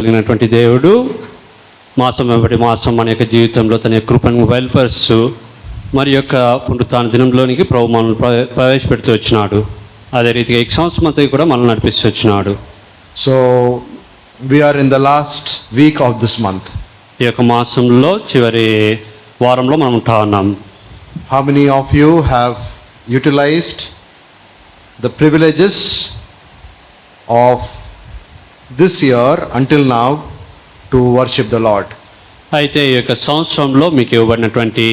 కలిగినటువంటి దేవుడు మాసం వెంబడి మాసం మన యొక్క జీవితంలో తన యొక్క కృపను బయలుపరుస్తూ మరి యొక్క పునరుత్థాన దినంలోనికి ప్రభు మనల్ని ప్రవేశపెడుతూ వచ్చినాడు. అదే రీతిగా ఈ సంవత్సరం అంతా కూడా మనల్ని నడిపిస్తూ వచ్చినాడు. So we are in the last week of this month. ఈ యొక్క మాసంలో చివరి వారంలో మనం ఉంటా ఉన్నాం. How many of you have utilized the privileges of this year until now to worship the Lord? అయితే ఈ యొక్క సంవత్సరంలో మీకు ఇవ్వబడినటువంటి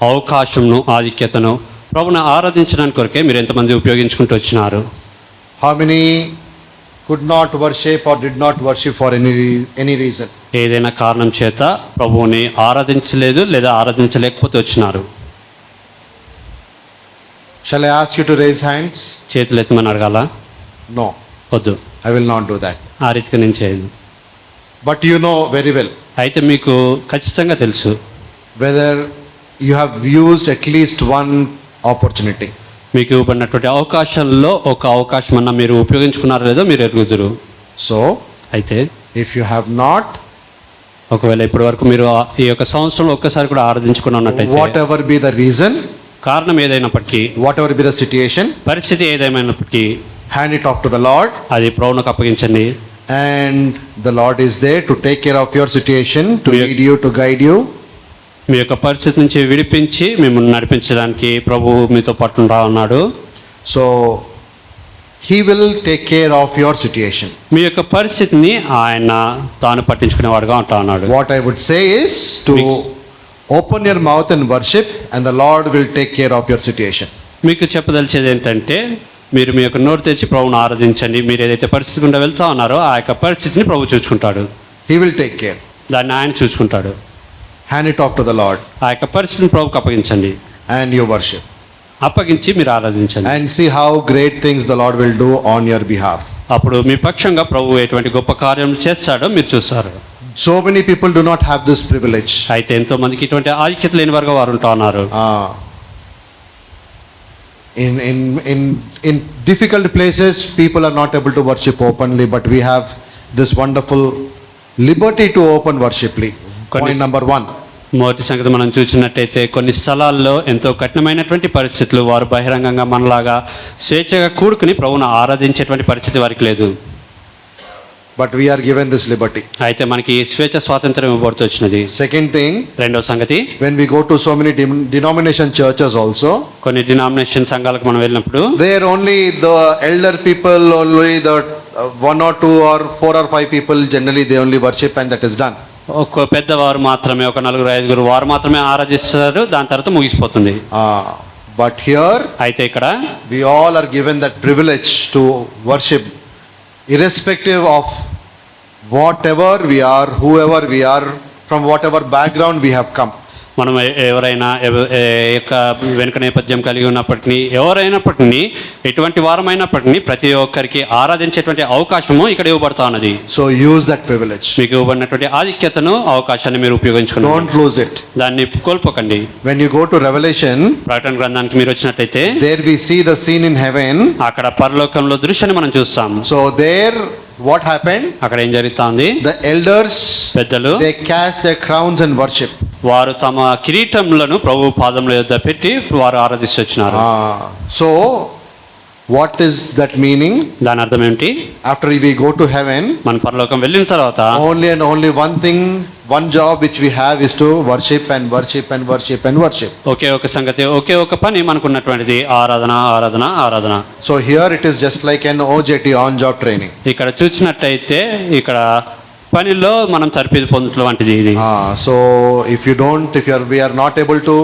అవకాశంను ఆధిక్యతను ప్రభువును ఆరాధించడానికి కొరకే మీరు ఎంతమంది ఉపయోగించుకుంటూ వచ్చినారు? How many could not worship or did not worship for any reason? ఏదైనా కారణం చేత ప్రభువుని ఆరాధించలేదు లేదా ఆరాధించలేకపోతే వచ్చినారు? Shall I ask you to raise hands? చేతులు ఎత్తమని అడగాల? No, వద్దు, I will not do that. ఆ రీతిగా నేను చేయను. But you know very well అయితే మీకు ఖచ్చితంగా తెలుసు whether you have used at least one opportunity. మీకు ఇవ్వబడినటువంటి అవకాశాల్లో ఒక అవకాశం అన్నా మీరు ఉపయోగించుకున్నారో లేదో మీరు ఎరుగుదురు. So అయితే if you have not, ఒకవేళ ఇప్పటి వరకు మీరు ఈ యొక్క సంవత్సరంలో ఒక్కసారి కూడా ఆరాధించుకుని ఉన్నట్టయితే, whatever be the reason, కారణం ఏదైనప్పటికీ, whatever be the situation, పరిస్థితి ఏదేమైనప్పటికీ hand it off to the Lord, అది ప్రభువునకు అప్పగించండి. and the Lord is there to take care of your situation, to lead you, to guide you. మీ యొక్క పరిస్థితి నుంచి విడిపించి మిమ్మల్ని నడిపించడానికి ప్రభువు మీతో పాటు ఉన్నాడు. So he will take care of your situation. మీ యొక్క పరిస్థితిని ఆయన తాను పట్టించుకునేవాడుగా ఉంటా ఉన్నాడు. What I would say is to open your mouth and worship, and the Lord will take care of your situation. మీకు చెప్పదలిచేది ఏంటంటే, మీరు మీ యొక్క నోరు తెరిచి ప్రభువును ఆరాధించండి. మీరు ఏదైతే పరిస్థితి గుండా వెళ్తా ఉన్నారో ఆ యొక్క పరిస్థితిని ప్రభు చూసుకుంటాడు. He will take care. దాన్ని ఆయన చూసుకుంటాడు. Hand it off to the Lord ఆ యొక్క పరిస్థితిని ప్రభువుకు అప్పగించండి. and you worship. అప్పగించి మీరు ఆరాధించండి. And see how great things the Lord will do on your behalf. అప్పుడు మీ పక్షంగా ప్రభువు ఎటువంటి గొప్ప కార్యం చేస్తాడో మీరు చూస్తారు. So many people do not have this privilege. అయితే ఎంతో మందికి ఇటువంటి ఆధిక్యత లేని వారుగా వారు ఉంటా ఉన్నారు. In difficult places, people are not able to worship openly, but we have this wonderful liberty to open worshiply. Point number 1. మొదటి సంగతి మనం చూసినట్టయితే కొన్ని స్థలాల్లో ఎంతో కఠినమైనటువంటి పరిస్థితులు, వారు బహిరంగంగా మనలాగా స్వేచ్ఛగా కూడుకుని ప్రభువును ఆరాధించేటువంటి పరిస్థితి వారికి లేదు. But we are given this liberty. అయితే మనకి స్వేచ్ఛ స్వాతంత్రం ఇవ్వబడుతూ వచ్చినది. Second thing, రెండవ సంగతి, when we go to so many denomination churches also, కొన్ని డినామినేషన్ సంఘాలకు మనం వెళ్ళినప్పుడు, there only the elder people, only the one or two or four or five people, generally they only worship and that is done. ఒక పెద్దవారు మాత్రమే, ఒక నలుగురు ఐదుగురు వారు మాత్రమే ఆరాధిస్తారు, దాని తర్వాత ముగిసిపోతుంది. But here, అయితే ఇక్కడ we all are given that privilege to worship, irrespective of whatever we are, whoever we are, from whatever background we have come. మనం ఎవరైనా యొక్క వెనుక నేపథ్యం కలిగి ఉన్నప్పటికీ, ఎవరైనప్పటికీ, ఎటువంటి వారమైనప్పటికీ ప్రతి ఒక్కరికి ఆరాధించేటువంటి అవకాశము ఇక్కడ ఇవ్వబడతా ఉన్నది. So use that privilege. మీకు ఇవ్వబడినటువంటి ఆధిక్యతను, అవకాశాన్ని మీరు ఉపయోగించుకోండి. Don't lose it. దాన్ని కోల్పోకండి. When you go to Revelation, ప్రకటన గ్రంథానికి మీరు వచ్చినట్టయితే, there we see the scene in heaven. అక్కడ పరలోకంలో దృశ్యాన్ని మనం చూస్తాం. So there what happened? అక్కడ ఏం జరుగుతుంది? The elders, పెద్దలు, they cast their crowns and worship. వారు తమ కిరీటములను ప్రభు పాదముల యొద్ద పెట్టి వారు ఆరాధిస్తూ వచ్చినారు. So what is that meaning? దాని అర్థం ఏమిటి? After we go to heaven, మన పరలోకం వెళ్ళిన తర్వాత only and only one thing, one job which we have is to worship and worship and worship and worship. ఒకే ఒక సంగతి, ఒకే ఒక పని మనకున్నటువంటిది, ఆరాధన, ఆరాధన, ఆరాధన. So here it is just like an OJT, on job training. ఇక్కడ చూసినట్టయితే ఇక్కడ పనిలో మనం తర్ఫీదు పొందడం వంటిది ఇది. So if we are not able to,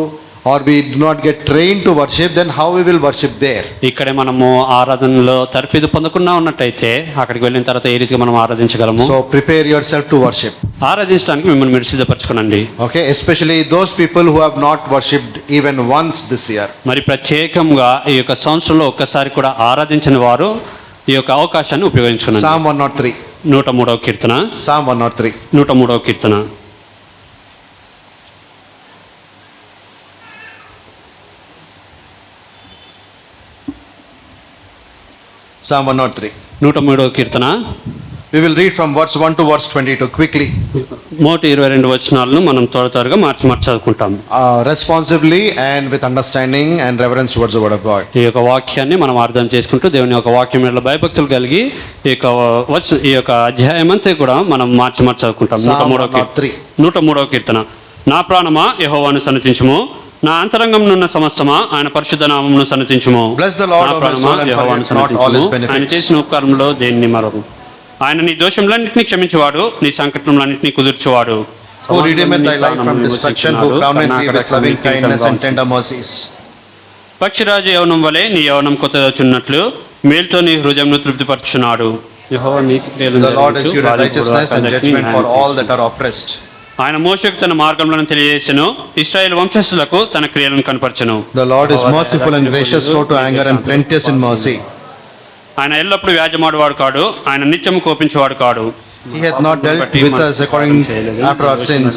or we do not get trained to worship, then how we will worship there? ఇక్కడే మనము ఆరాధనలో తర్ఫీదు పొందకుండా ఉన్నట్టయితే అక్కడికి వెళ్ళిన తర్వాత ఏ రీతిగా మనం ఆరాధించగలము? So prepare yourself to worship. ఆరాధించడానికి మిమ్మల్ని మీరు సిద్ధపరచుకోనండి. Okay, especially those people who have not worshipped even once this year. మరి ప్రత్యేకంగా ఈ యొక్క సంవత్సరంలో ఒక్కసారి కూడా ఆరాధించిన వారు ఈ యొక్క అవకాశాన్ని ఉపయోగించుకున్నారు. Psalm 103. 103వ Keerthana. Psalm 103. 103వ Keerthana. Psalm 103. 103వ Keerthana We will read from verse 1 to verse 22 quickly. 22 వచనాలను మనం త్వరగా మార్చి చదువుకుంటాం. Responsively and with understanding and reverence towards the word of God. ఈ యొక్క వాక్యాన్ని మనం అర్థం చేసుకుంటూ దేవుని యొక్క వాక్యం మీద భయభక్తులు కలిగి ఈ యొక్క అధ్యాయం అంతా కూడా మనం మార్చి చదువుకుంటాం. 103వ కీర్తన. నా ప్రాణమా యెహోవాను సన్నతించుము, నా అంతరంగంనున్న సమస్తమా ఆయన పరిశుద్ధ నామమును సన్నతించుము. Bless the Lord of my soul and forget not all his benefits. ఆయన చేసిన ఉపకారంలో దేన్ని మరొకరు. ఆయన నీ దోషములన్నింటినీ క్షమించువాడు, నీ సంకటములన్నింటినీ కుదుర్చువాడు. Who redeemeth thy life from destruction, who crowneth thee with loving kindness and tender mercies. పక్షిరాజు యవనం వలె నీ యవనం కొత్తదొచ్చున్నట్లు మేలుతో నీ హృదయంను తృప్తిపరచున్నాడు. యెహోవా నీతి క్రియలను The Lord is your righteousness and judgment for all that are oppressed. ఆయన మోషేకు తన మార్గములను తెలియజేసెను, ఇశ్రాయేలు వంశస్థులకు తన క్రియలను కనపరచెను. The Lord is merciful and gracious, slow to anger and plenteous in mercy. ఆయన ఎల్లప్పుడూ వ్యాజ్యమాడువాడు కాడు, ఆయన నిత్యము కోపించేవాడు కాడు. He hath not dealt with us according after our sins,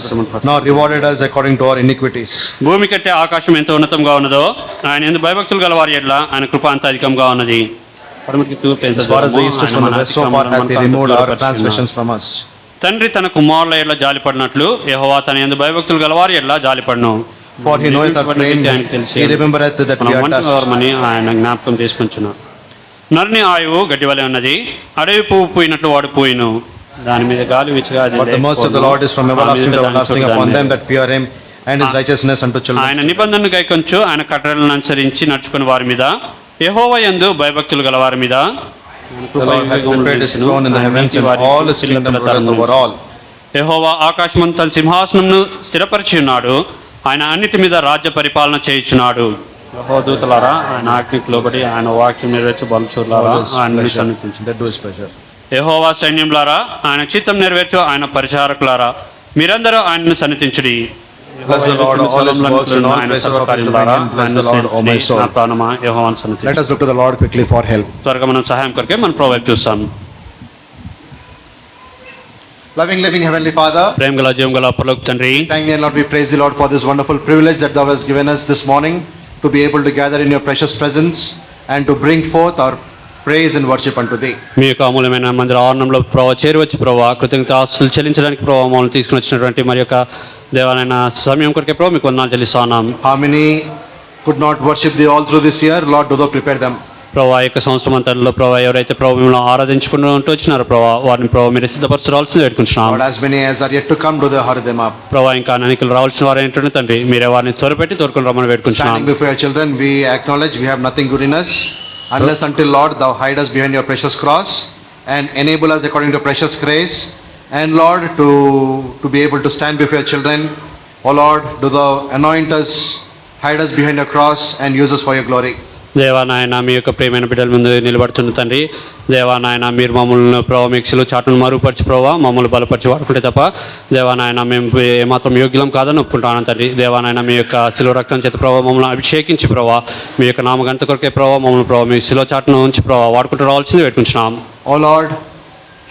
nor rewarded us according to our iniquities. భూమి కంటే ఆకాశం ఎంత ఉన్నతంగా ఉన్నదో ఆయన యందు భయభక్తులు గల వారి ఎడల ఆయన కృప అంత అధికంగా ఉన్నది. As far as the east is from the west, so far hath he removed our transgressions from us. తండ్రి తన కుమారుల ఎడల జాలిపడినట్లు యెహోవా తన యందు భయభక్తులు గల వారి ఎడల జాలిపడును. For he knoweth our frame, he remembereth that we are dust. ఆయన జ్ఞాపకం చేసుకొంచును. నరుని ఆయువు గడ్డి వలె ఉన్నది, అడవి పువ్వు పూయినట్లు వాడు పూయిను. దాని మీద గాలి విచ్చగా. But the mercy of the Lord is from everlasting to everlasting upon them that fear him, and his righteousness unto children. ఆయన నిబంధనను గైకొంచు, ఆయన కట్టడలను అనుసరించి నడుచుకుని వారి మీద, యెహోవా యందు భయభక్తులు గల వారి మీద. The Lord hath prepared his throne in the heavens, and all his kingdom ruleth over all. యెహోవా ఆకాశమందు తన సింహాసనమును స్థిరపరిచి ఉన్నాడు, ఆయన అన్నిటి మీద రాజ్య పరిపాలన చేయుచున్నాడు. యెహోవా దూతలారా ఆయన ఆజ్ఞకు లోబడి ఆయన వాక్యం నెరవేర్చు బలశూరులారా ఆయనను సన్నిధించుడి. యెహోవా సైన్యములారా ఆయన చిత్తం నెరవేర్చు ఆయన పరిచారకులారా మీరందరూ ఆయనను సన్నిధించుడి. Bless the Lord, all his works and all places of his dominion. Bless the Lord, O my soul. నా ప్రాణమా యెహోవాను సన్నిధించు. Let us look to the Lord quickly for help. త్వరగా మనం సహాయం కొరకే మనం ప్రొవైడ్ చూస్తాం. Loving, living Heavenly Father, ప్రేమ గల జీవం గల పరలోక తండ్రి, thank thee, Lord, we praise thee, Lord, for this wonderful privilege that thou hast given us this morning to be able to gather in your precious presence and to bring forth our praise and worship unto thee. మీ యొక్క అమూల్యమైన మందిర ఆవరణంలో ప్రభావ చేరువచ్చి ప్రభావ కృతజ్ఞతాస్తులు చెల్లించడానికి ప్రభావ మమ్మల్ని తీసుకుని వచ్చినటువంటి మరి యొక్క దేవాలైన సమయం కొరకే ప్రభావ మీకు వందనాలు చెల్లిస్తున్నాం. How many could not worship thee all through this year? Lord, do thou prepare them. ప్రభావ యొక్క సంవత్సరం అంతలో ప్రభావ ఎవరైతే ప్రభావ మిమ్మల్ని ఆరాధించుకుంటూ ఉంటూ వచ్చినారో ప్రభావ వారిని ప్రభావ మీరు సిద్ధపరచాల్సింది వేడుకుంటున్నాం. Lord, as many as are yet to come, do thou hurry them up. ప్రభావ ఇంకా అనేకులు రావాల్సిన వారు ఏంటంటే తండ్రి మీరే వారిని త్వరపెట్టి తోరుకుని రమ్మని వేడుకుంటున్నాం. Standing before your children, we acknowledge we have nothing good in us, unless until, Lord, thou hide us behind your precious cross and enable us according to precious grace. And Lord, to be able to stand before your children, oh Lord, do thou anoint us, hide us behind your cross and use us for your glory. దేవానాయన మీ యొక్క ప్రేమైన బిడ్డల ముందు నిలబడుతున్న తండ్రి, దేవానాయన మీరు మమ్మల్ని ప్రభావ మిక్సీలు చాటును మరుగుపరిచి ప్రభావ మమ్మల్ని బలపరిచి వాడుకుంటే తప్ప దేవానాయన మేము ఏమాత్రం యోగ్యం కాదని ఒప్పుకుంటాను తండ్రి. దేవానాయన మీ యొక్క శిలువ రక్తం చేత ప్రభావ మమ్మల్ని అభిషేకించి ప్రభావ మీ యొక్క నామగంత కొరకే ప్రభావ మమ్మల్ని ప్రభావ మీ శిలువ చాటును ఉంచి ప్రభావ వాడుకుంటూ రావాల్సింది పెట్టుకుంటున్నాం. Oh Lord,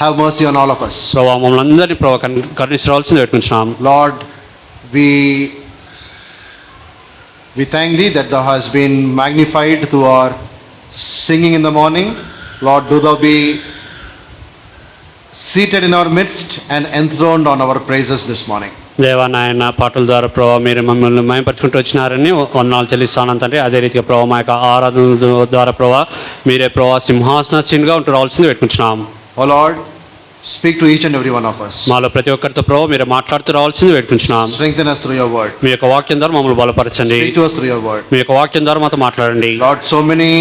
have mercy on all of us. ప్రభావ మమ్మల్ని అందరినీ ప్రభావ కరుణించి రావాల్సింది పెట్టుకుంటున్నాం. Lord, we thank thee that thou hast been magnified through our singing in the morning. Lord, do thou be seated in our midst and enthroned on our praises this morning. దేవానాయన పాటల ద్వారా ప్రభావ మీరు మమ్మల్ని మయంపరుచుకుంటూ వచ్చినారని వందనాలు చెల్లిస్తాను తండ్రి. అదే రీతిగా ప్రభావ మా యొక్క ఆరాధన ద్వారా ప్రభావ మీరే ప్రభావ సింహాసనశీనుగా ఉంటూ రావాల్సింది పెట్టుకుంటున్నాం. Oh Lord, speak to each and every one of us. మాలో ప్రతి ఒక్కరితో ప్రభావ మీరు మాట్లాడుతూ రావాల్సింది పెట్టుకుంటున్నాం. Strengthen us through your word. మీ యొక్క వాక్యం ద్వారా మమ్మల్ని బలపరచండి. Speak to us through your word. మీ యొక్క వాక్యం ద్వారా మాతో మాట్లాడండి. Lord, so many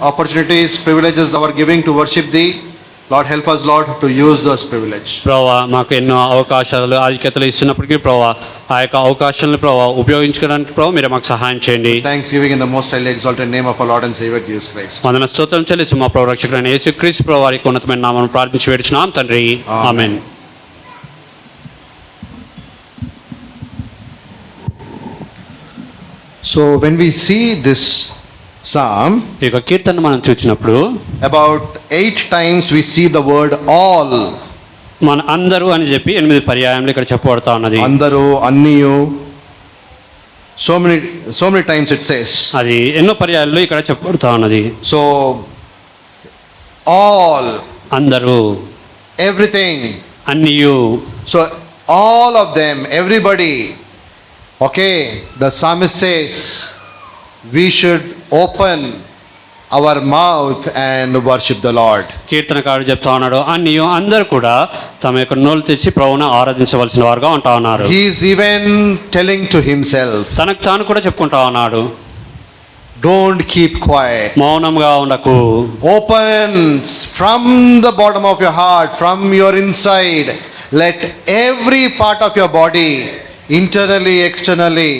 opportunities, privileges thou art giving to worship thee. Lord, help us, Lord, to use those privilege. ప్రభావ మాకు ఎన్నో అవకాశాలు ఆధిక్యతలు ఇస్తున్నప్పటికీ ప్రభావ ఆ యొక్క అవకాశాలను ప్రభావ ఉపయోగించుకోవడానికి ప్రభావ మీరే మాకు సహాయం చేయండి. Thanksgiving in the most highly exalted name of our Lord and Savior Jesus Christ. వందన స్తోత్రం చెల్లిసి మా ప్రభు రక్షకుడైన యేసుక్రీస్తు ప్రభు వారి ఉన్నతమైన నామమును ప్రార్థించి వేడుచున్నాం తండ్రి. ఆమేన్. So when we see this psalm, ఈ యొక్క కీర్తన మనం చూసినప్పుడు about 8 times we see the word all. మన అందరూ అని చెప్పి 8 పర్యాయములు ఇక్కడ చెప్పబడతా ఉన్నది. Andaru, anniyu, so many times it says. అది ఎన్నో పర్యాయాలు ఇక్కడ చెప్పబడతా ఉన్నది. So all, అందరూ, everything. అన్నియు. So all of them, everybody, okay, the psalmist says we should open our mouth and worship the Lord. కీర్తనకారుడు చెప్తా ఉన్నాడు అన్నియు అందరూ కూడా తమ యొక్క నోళ్ళు తెచ్చి ప్రభువును ఆరాధించవలసిన వారుగా ఉంటా ఉన్నారు. He is even telling to himself, తనకు తాను కూడా చెప్పుకుంటా ఉన్నాడు, don't keep quiet. మౌనంగా ఉండకు. Open from the bottom of your heart, from your inside. Let every part of your body, internally, externally,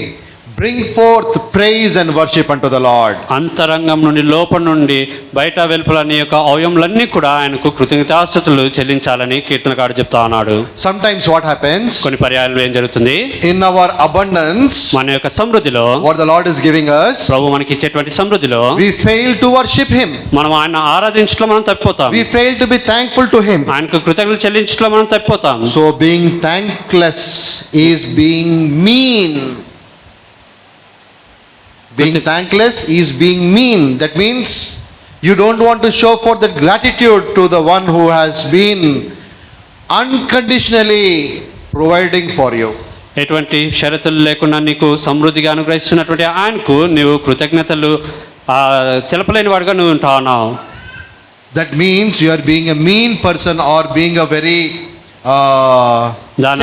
bring forth praise and worship unto the Lord. అంతరంగం నుండి లోపల నుండి బయట వెలుపల నీ యొక్క అవయములన్నీ కూడా ఆయనకు కృతజ్ఞతాస్తుతులు చెల్లించాలని కీర్తనకారుడు చెప్తా ఉన్నాడు. Sometimes what happens? కొన్ని పర్యాయాలు ఏం జరుగుతుంది, In our abundance, మన యొక్క సమృద్ధిలో, what the Lord is giving us, ప్రభు మనకి ఇచ్చేటువంటి సమృద్ధిలో we fail to worship Him. మనం ఆయన ఆరాధించట్లో మనం తప్పిపోతాం. We fail to be thankful to Him. ఆయనకు కృతజ్ఞతలు చెల్లించట్లో మనం తప్పిపోతాం. So being thankless is being mean. Being thankless is being mean. That means you don't want to show forth that gratitude to the one who has been unconditionally providing for you. ఎటువంటి షరతులు లేకుండా నీకు సమృద్ధిగా అనుగ్రహిస్తున్నటువంటి ఆయనకు నీవు కృతజ్ఞతలు తెలపలేని వాడుగా నువ్వు ఉంటా ఉన్నావు. That means you are being a mean person or being a very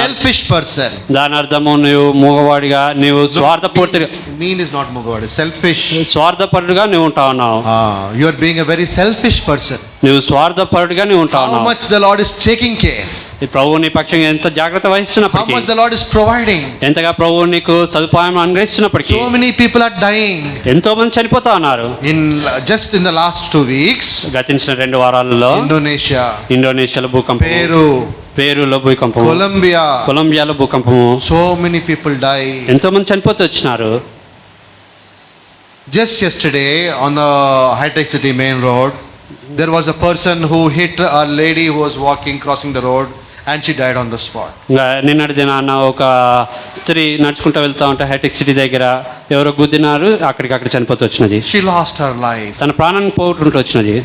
selfish person. దాని అర్థము నువ్వు మూగవాడిగా, నీవు స్వార్థపూర్తిగా. Mean is not మూగవాడు, selfish. స్వార్థపరుడుగా నువ్వు ఉంటా ఉన్నావు. You are being a very selfish person. నువ్వు స్వార్థపరుడుగా నువ్వు ఉంటా How ఉన్నావు. much the Lord is taking care. ఈ ప్రభువు నీ పక్షంగా ఎంత జాగ్రత్త How వహిస్తున్నప్పటికీ, much the Lord is providing. ఎంతగా ప్రభువు నీకు సదుపాయం అనుగ్రహిస్తున్నప్పటికీ, So many people are dying. ఎంతో మంది చనిపోతా ఉన్నారు. Just in the last 2 weeks, గతించిన 2 వారాలలో ఇండోనేషియాలో భూకంపం, పేరులో భూకంపం, కొలంబియాలో భూకంపము, so many people die. ఎంతో మంది చనిపోతూ వచ్చినారు. Just yesterday on the High-Tech City main road, there was a person who hit a lady who was walking, crossing the road, and she died on the spot. ఇంకా నిన్నటి దినాన ఒక స్త్రీ నడుచుకుంటూ వెళ్తా ఉంటే హైటెక్ సిటీ దగ్గర ఎవరో గుద్దినారు, అక్కడికి చనిపోతూ వచ్చినది. She lost her life. తన ప్రాణాన్ని పోగొట్టుకుంటూ వచ్చినది.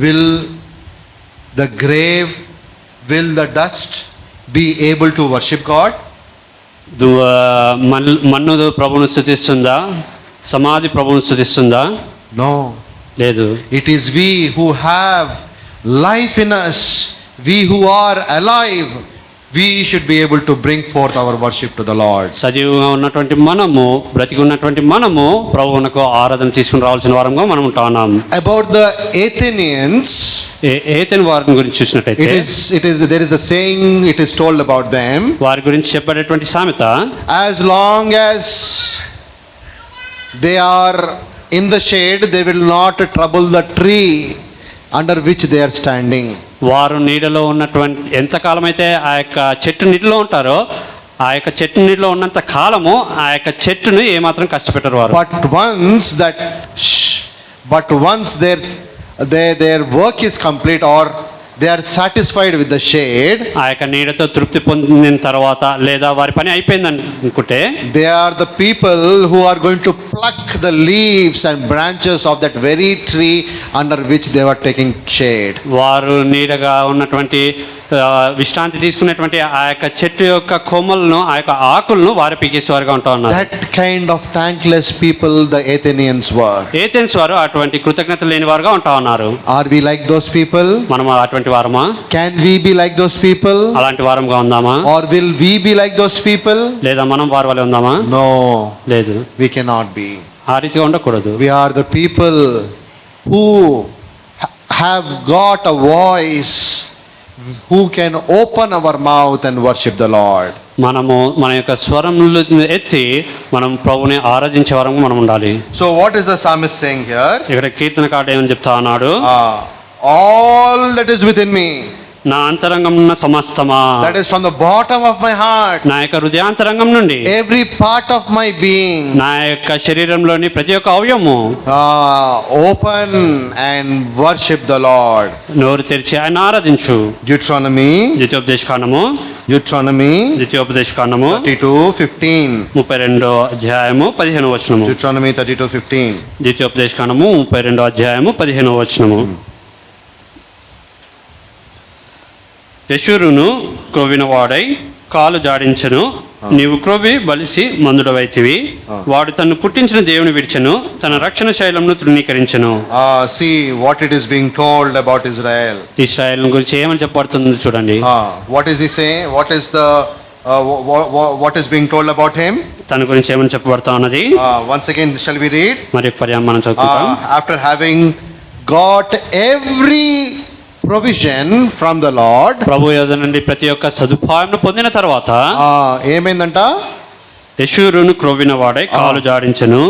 Will the grave, will the dust be able to worship God? మన్ను ప్రభువును స్తుతిస్తుందా? సమాధి ప్రభువును స్తుతిస్తుందా? No. లేదు. It is we who have life in us, we who are alive, we should be able to bring forth our worship to the Lord. సజీవంగా ఉన్నటువంటి మనము, బ్రతికి ఉన్నటువంటి మనము ప్రభువునకు ఆరాధన తీసుకుని రావాల్సిన వారంగా మనం ఉంటా ఉన్నాం. About the Athenians, ఏథెన్ వారిని గురించి చూసినట్టయితే, there is a saying, it is told about them. వారి గురించి చెప్పేటటువంటి సామెత, as long as they are in the shade, they will not trouble the tree under which they are standing. వారు నీడలో ఉన్నటువంటి ఎంతకాలం అయితే ఆ యొక్క చెట్టు నీటిలో ఉంటారో, ఆ యొక్క చెట్టు నీటిలో ఉన్నంత కాలము ఆ యొక్క చెట్టును ఏమాత్రం కష్టపెట్టరు వారు. But once their work is complete, or they are satisfied with the shade, ఆ యొక్క నీడతో తృప్తి పొందిన తర్వాత లేదా వారి పని అయిపోయింది అనుకుంటే, they are the people who are going to pluck the leaves and branches of that very tree under which they were taking shade. వారు నీడగా ఉన్నటువంటి విశ్రాంతి తీసుకునేటువంటి ఆ యొక్క చెట్టు యొక్క కొమ్మలను, ఆ యొక్క ఆకులను వారు పీకేసేవారుగా ఉంటా ఉన్నారు. That kind of thankless people the Athenians were. Athens వారు అటువంటి కృతజ్ఞత లేని వారుగా ఉంటా ఉన్నారు. Are we like those people? మనం అటువంటి వారమా? Can we be like those people? అలాంటి వారంగా ఉందామా? Or will we be like those people? లేదా మనం వారి వలె ఉందామా? No. లేదు. We cannot be. ఆ రీతిగా ఉండకూడదు. We are the people who have got a voice, who can open our mouth and worship the Lord. మనము మన యొక్క స్వరములు ఎత్తి మనం ప్రభువుని ఆరాధించే వారంగా మనం ఉండాలి. So what is the psalmist saying here? ఇక్కడ కీర్తనకారుడు ఏమని చెప్తా ఉన్నాడు? All that is within me, నా అంతరంగం ఉన్న సమస్తమా, that is from the bottom of my heart, నా యొక్క హృదయాంతరంగం నుండి, every part of my being, నా యొక్క శరీరంలోని ప్రతి ఒక్క అవయవము, open and worship the Lord. నోరు తెరిచి ఆయన ఆరాధించు. Deuteronomy, ద్వితీయోపదేశకాండము 32:15. 32 అధ్యాయము 15 వచనము. Deuteronomy 32:15. ద్వితీయోపదేశకాండము 32 అధ్యాయము 15 వచనము. యశూరును క్రొవ్విన వాడై కాలు జాడించెను, నీవు క్రొవ్వి బలిసి మందుడవైతివి. వాడు తన్ను పుట్టించిన దేవుని విడిచెను, తన రక్షణ శైలంను తృణీకరించెను. See what it is being told about Israel. Israel గురించి ఏమని చెప్పబడుతుందో చూడండి. What is he saying? What is the what is being told about him? తన గురించి ఏమని చెప్పబడతా ఉన్నది. Once again, shall we read? మరి పర్యాయం మనం చదువుకుంటాం. After having got every provision from the Lord, ప్రభు యొద్ద నుండి ప్రతి ఒక్క సదుపాయం పొందిన తర్వాత ఏమైందంట? యశూరును క్రొవ్విన వాడై కాలు జాడించెను,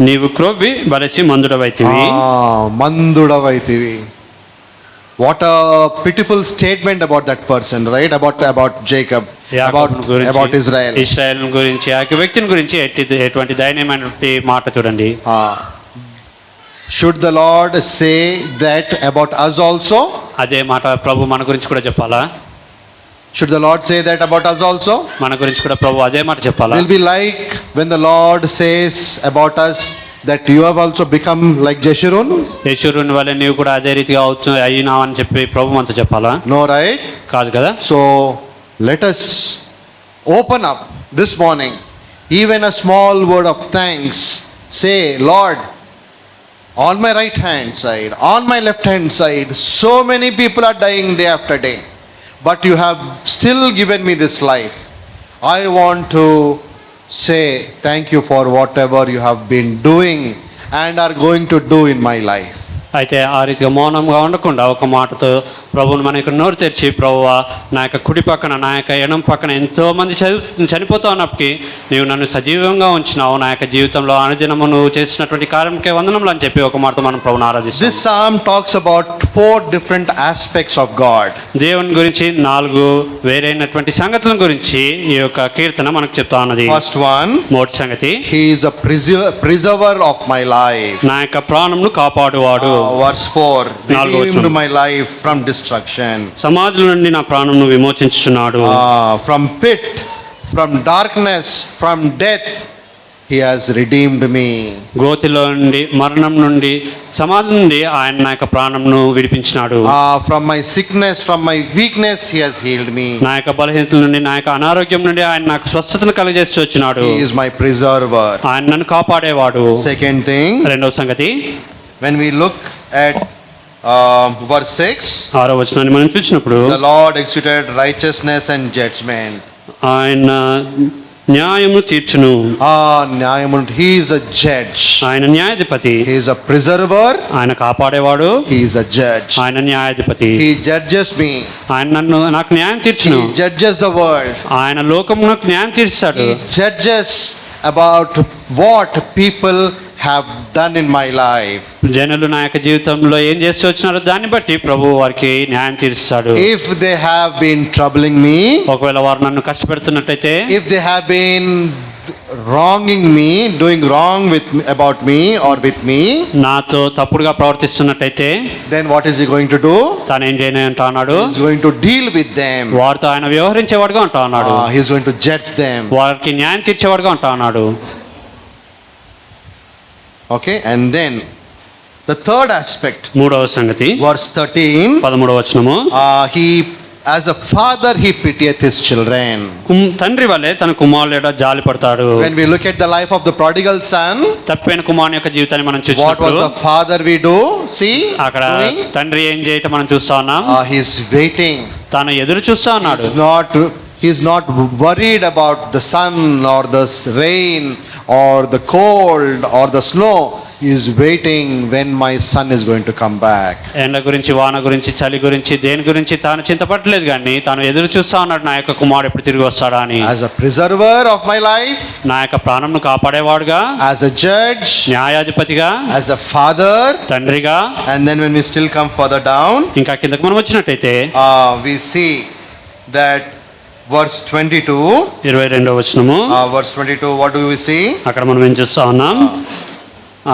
నీవు క్రొవ్వి బలిసి మందుడవైతివి. మందుడవైతివి. What a pitiful statement about that person, right? About Jacob, about Israel. Israel గురించి ఆ వ్యక్తిని గురించి ఎటువంటి దయనీయమైనటువంటి మాట చూడండి. Should the Lord say that about us also? అదే మాట ప్రభు మన గురించి కూడా చెప్పాలా? Should the Lord say that about us also? మన గురించి కూడా ప్రభు అదే మాట చెప్పాలా? Will be like when the Lord says about us that you have also become like Jeshurun? యశూరుని వల్ల నీవు కూడా అదే రీతిగా అయినావు అని చెప్పి ప్రభు మనతో చెప్పాలా? No, right? కాదు కదా. So let us open up this morning, even a small word of thanks. Say, Lord, on my right hand side, on my left hand side, so many people are dying day after day, but you have still given me this life. I want to say thank you for whatever you have been doing and are going to do in my life. అయితే ఆ రీతిగా మౌనంగా ఉండకుండా ఒక మాటతో ప్రభువుని మన యొక్క నోరు తెరిచి, ప్రభువా నా యొక్క కుడి పక్కన నా యొక్క ఎడం పక్కన ఎంతోమంది చనిపోతూ ఉన్నప్పటికీ నీవు నన్ను సజీవంగా ఉంచినావు, నా యొక్క జీవితంలో అనుదినము నువ్వు చేసినటువంటి కార్యంకే వందనములు అని చెప్పి ఒక మాటతో మనం ప్రభువుని ఆరాధిస్తాం. This psalm talks about 4 different aspects of God. దేవుని గురించి 4 వేరైనటువంటి సంగతుల గురించి ఈ యొక్క కీర్తన మనకు చెప్తా ఉన్నది. First one, మొదటి సంగతి, He is a preserver of my life. నా యొక్క ప్రాణంను కాపాడువాడు. Verse 4, redeemed my life from destruction. సమాధుల నుండి నా ప్రాణంను విమోచించుచున్నాడు. From pit, from darkness, from death, He has redeemed me. గోతిలో నుండి, మరణం నుండి, సమాధి నుండి ఆయన నా యొక్క ప్రాణంను విడిపించినాడు. From my sickness, from my weakness, He has healed me. నా యొక్క బలహీనతల నుండి, నా యొక్క అనారోగ్యం నుండి ఆయన నాకు స్వస్థతను కలిగజేస్తూ వచ్చినాడు. He is my preserver. ఆయన నన్ను కాపాడేవాడు. Second thing, రెండవ సంగతి, when we look at verse 6, 6వ వచనాన్ని మనం చూసినప్పుడు, the Lord executed righteousness and judgment. ఆయన న్యాయము తీర్చును. He is a judge. ఆయన న్యాయాధిపతి. He is a preserver. ఆయన కాపాడేవాడు. He is a judge. ఆయన న్యాయాధిపతి. He judges me. ఆయన నాకు న్యాయం తీర్చును. He judges the world. ఆయన లోకమునకు న్యాయం తీర్చాడు. He judges about what people have done in my life. జనులు నా యొక్క జీవితంలో ఏం చేస్తూ వచ్చినారో దాన్ని బట్టి ప్రభు వారికి న్యాయం తీరుస్తాడు. If they have been troubling me, ఒకవేళ వారు నన్ను కష్టపెడుతున్నట్టయితే, if they have been wronging me, doing wrong about me or with me, నాతో తప్పుడుగా ప్రవర్తిస్తున్నట్టయితే, then what is he going to do? తాను ఏం చేయను అంటా అన్నాడు. He is going to deal with them. వారితో ఆయన వ్యవహరించేవాడుగా అంటా అన్నాడు. He is going to judge them. వారికి న్యాయం తీర్చేవాడుగా అంటా అన్నాడు. Okay, and then the third aspect, మూడవ సంగతి, verse 13, 13వ వచనము, he as a father he pitieth his children. తండ్రి వలె తన కుమారుల జాలి పడతాడు. When we look at the life of the prodigal son, తప్పిన కుమారుని యొక్క జీవితాన్ని మనం what చూసినప్పుడు, was the father we do? See, అక్కడ తండ్రి ఏం చేయటం మనం చూస్తా ఉన్నాం. he is waiting. తాను ఎదురు చూస్తా ఉన్నాడు. He is not worried about the sun or the rain or the cold or the snow. He is waiting when my son is going to come back. ఎండ గురించి, వాన గురించి, చలి గురించి, దేని గురించి తాను చింతపడలేదు, కానీ తాను ఎదురు చూస్తా ఉన్నాడు నా యొక్క కుమారుడు ఎప్పుడు తిరిగి వస్తాడా అని. As a preserver of my life, నా యొక్క ప్రాణంను కాపాడేవాడుగా, as a judge, న్యాయాధిపతిగా, as a father, తండ్రిగా. and then when we still come further down, ఇంకా కిందకు మనం వచ్చినట్టయితే, we see that verse 22, 22వ వచనము, verse 22, what do we see? అక్కడ మనం ఏం చూస్తా ఉన్నాం.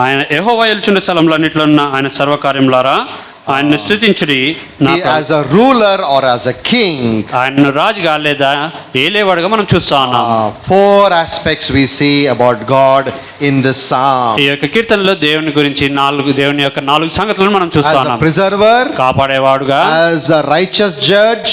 ఆయన యెహోవా ఏలుచుండే స్థలంలో అన్నిట్లో ఉన్న ఆయన సర్వకార్యములారా ఆయన్ను స్తుతించుడి He as a ruler or as a king. ఆయన్ను రాజుగా లేదా ఏలేవాడుగా మనం చూస్తా ఉన్నాం. Four aspects we see about God in this psalm. ఈ యొక్క కీర్తనలో దేవుని గురించి దేవుని యొక్క 4 సంగతులను మనం చూస్తా As a ఉన్నాం. preserver, కాపాడేవాడుగా, as a righteous judge,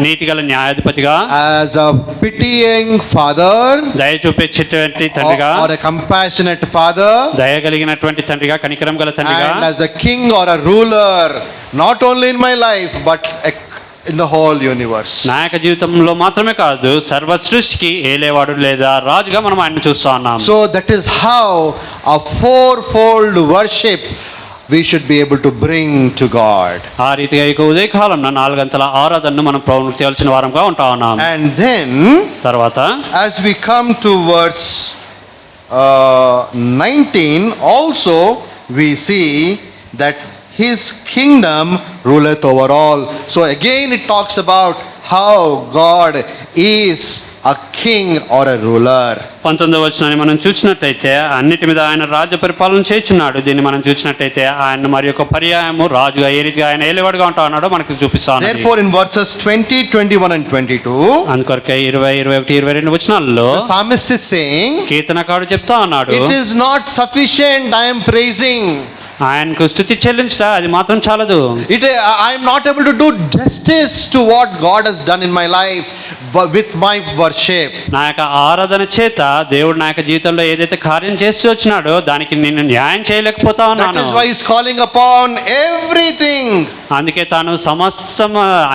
నీతిగల న్యాయాధిపతిగా, as a pitying father, దయ చూపించేటువంటి తండ్రిగా, or a compassionate father, దయ కలిగినటువంటి తండ్రిగా, కనికరం గల తండ్రిగా, and as a king or a ruler, not only in my life but in the whole universe. నా యొక్క జీవితంలో మాత్రమే కాదు, సర్వ సృష్టికి ఏలేవాడు లేదా రాజుగా మనం ఆయన్ని చూస్తా ఉన్నాం. So that is how a fourfold worship we should be able to bring to God. ఆ రీతిగా ఇక ఉదయకాలం 4 గంటల ఆరాధనను మనం ప్రవృత్తియాల్సిన వారంగా ఉంటా ఉన్నాం. And then తర్వాత as we come to verse 19, also we see that his kingdom ruleth over all. So again it talks about how God is a king or a ruler. 19వ వచనాన్ని మనం చూసినట్టయితే అన్నిటి మీద ఆయన రాజ్య పరిపాలన చేస్తున్నాడు. దీన్ని మనం చూసినట్టయితే ఆయన మరి యొక్క పర్యాయము రాజుగా ఏ రీతిగా ఆయన ఏలేవాడుగా ఉంటా ఉన్నాడో మనకు చూపిస్తాను. Therefore in verses 20, 21 and 22, అందుకొరకే 20, 21, 22 వచనాల్లో the psalmist is saying, కీర్తనకారుడు చెప్తా ఉన్నాడు, it is not sufficient I am praising. ఆయనకు స్తుతి చెల్లించట అది మాత్రం చాలదు. I am not able to do justice to what God has done in my life but with my worship. నా యొక్క ఆరాధన చేత దేవుడు నా యొక్క జీవితంలో ఏదైతే కార్యం చేస్తూ వచ్చినాడో దానికి నేను న్యాయం చేయలేకపోతా That ఉన్నాను. is why he is calling upon everything. అందుకే తాను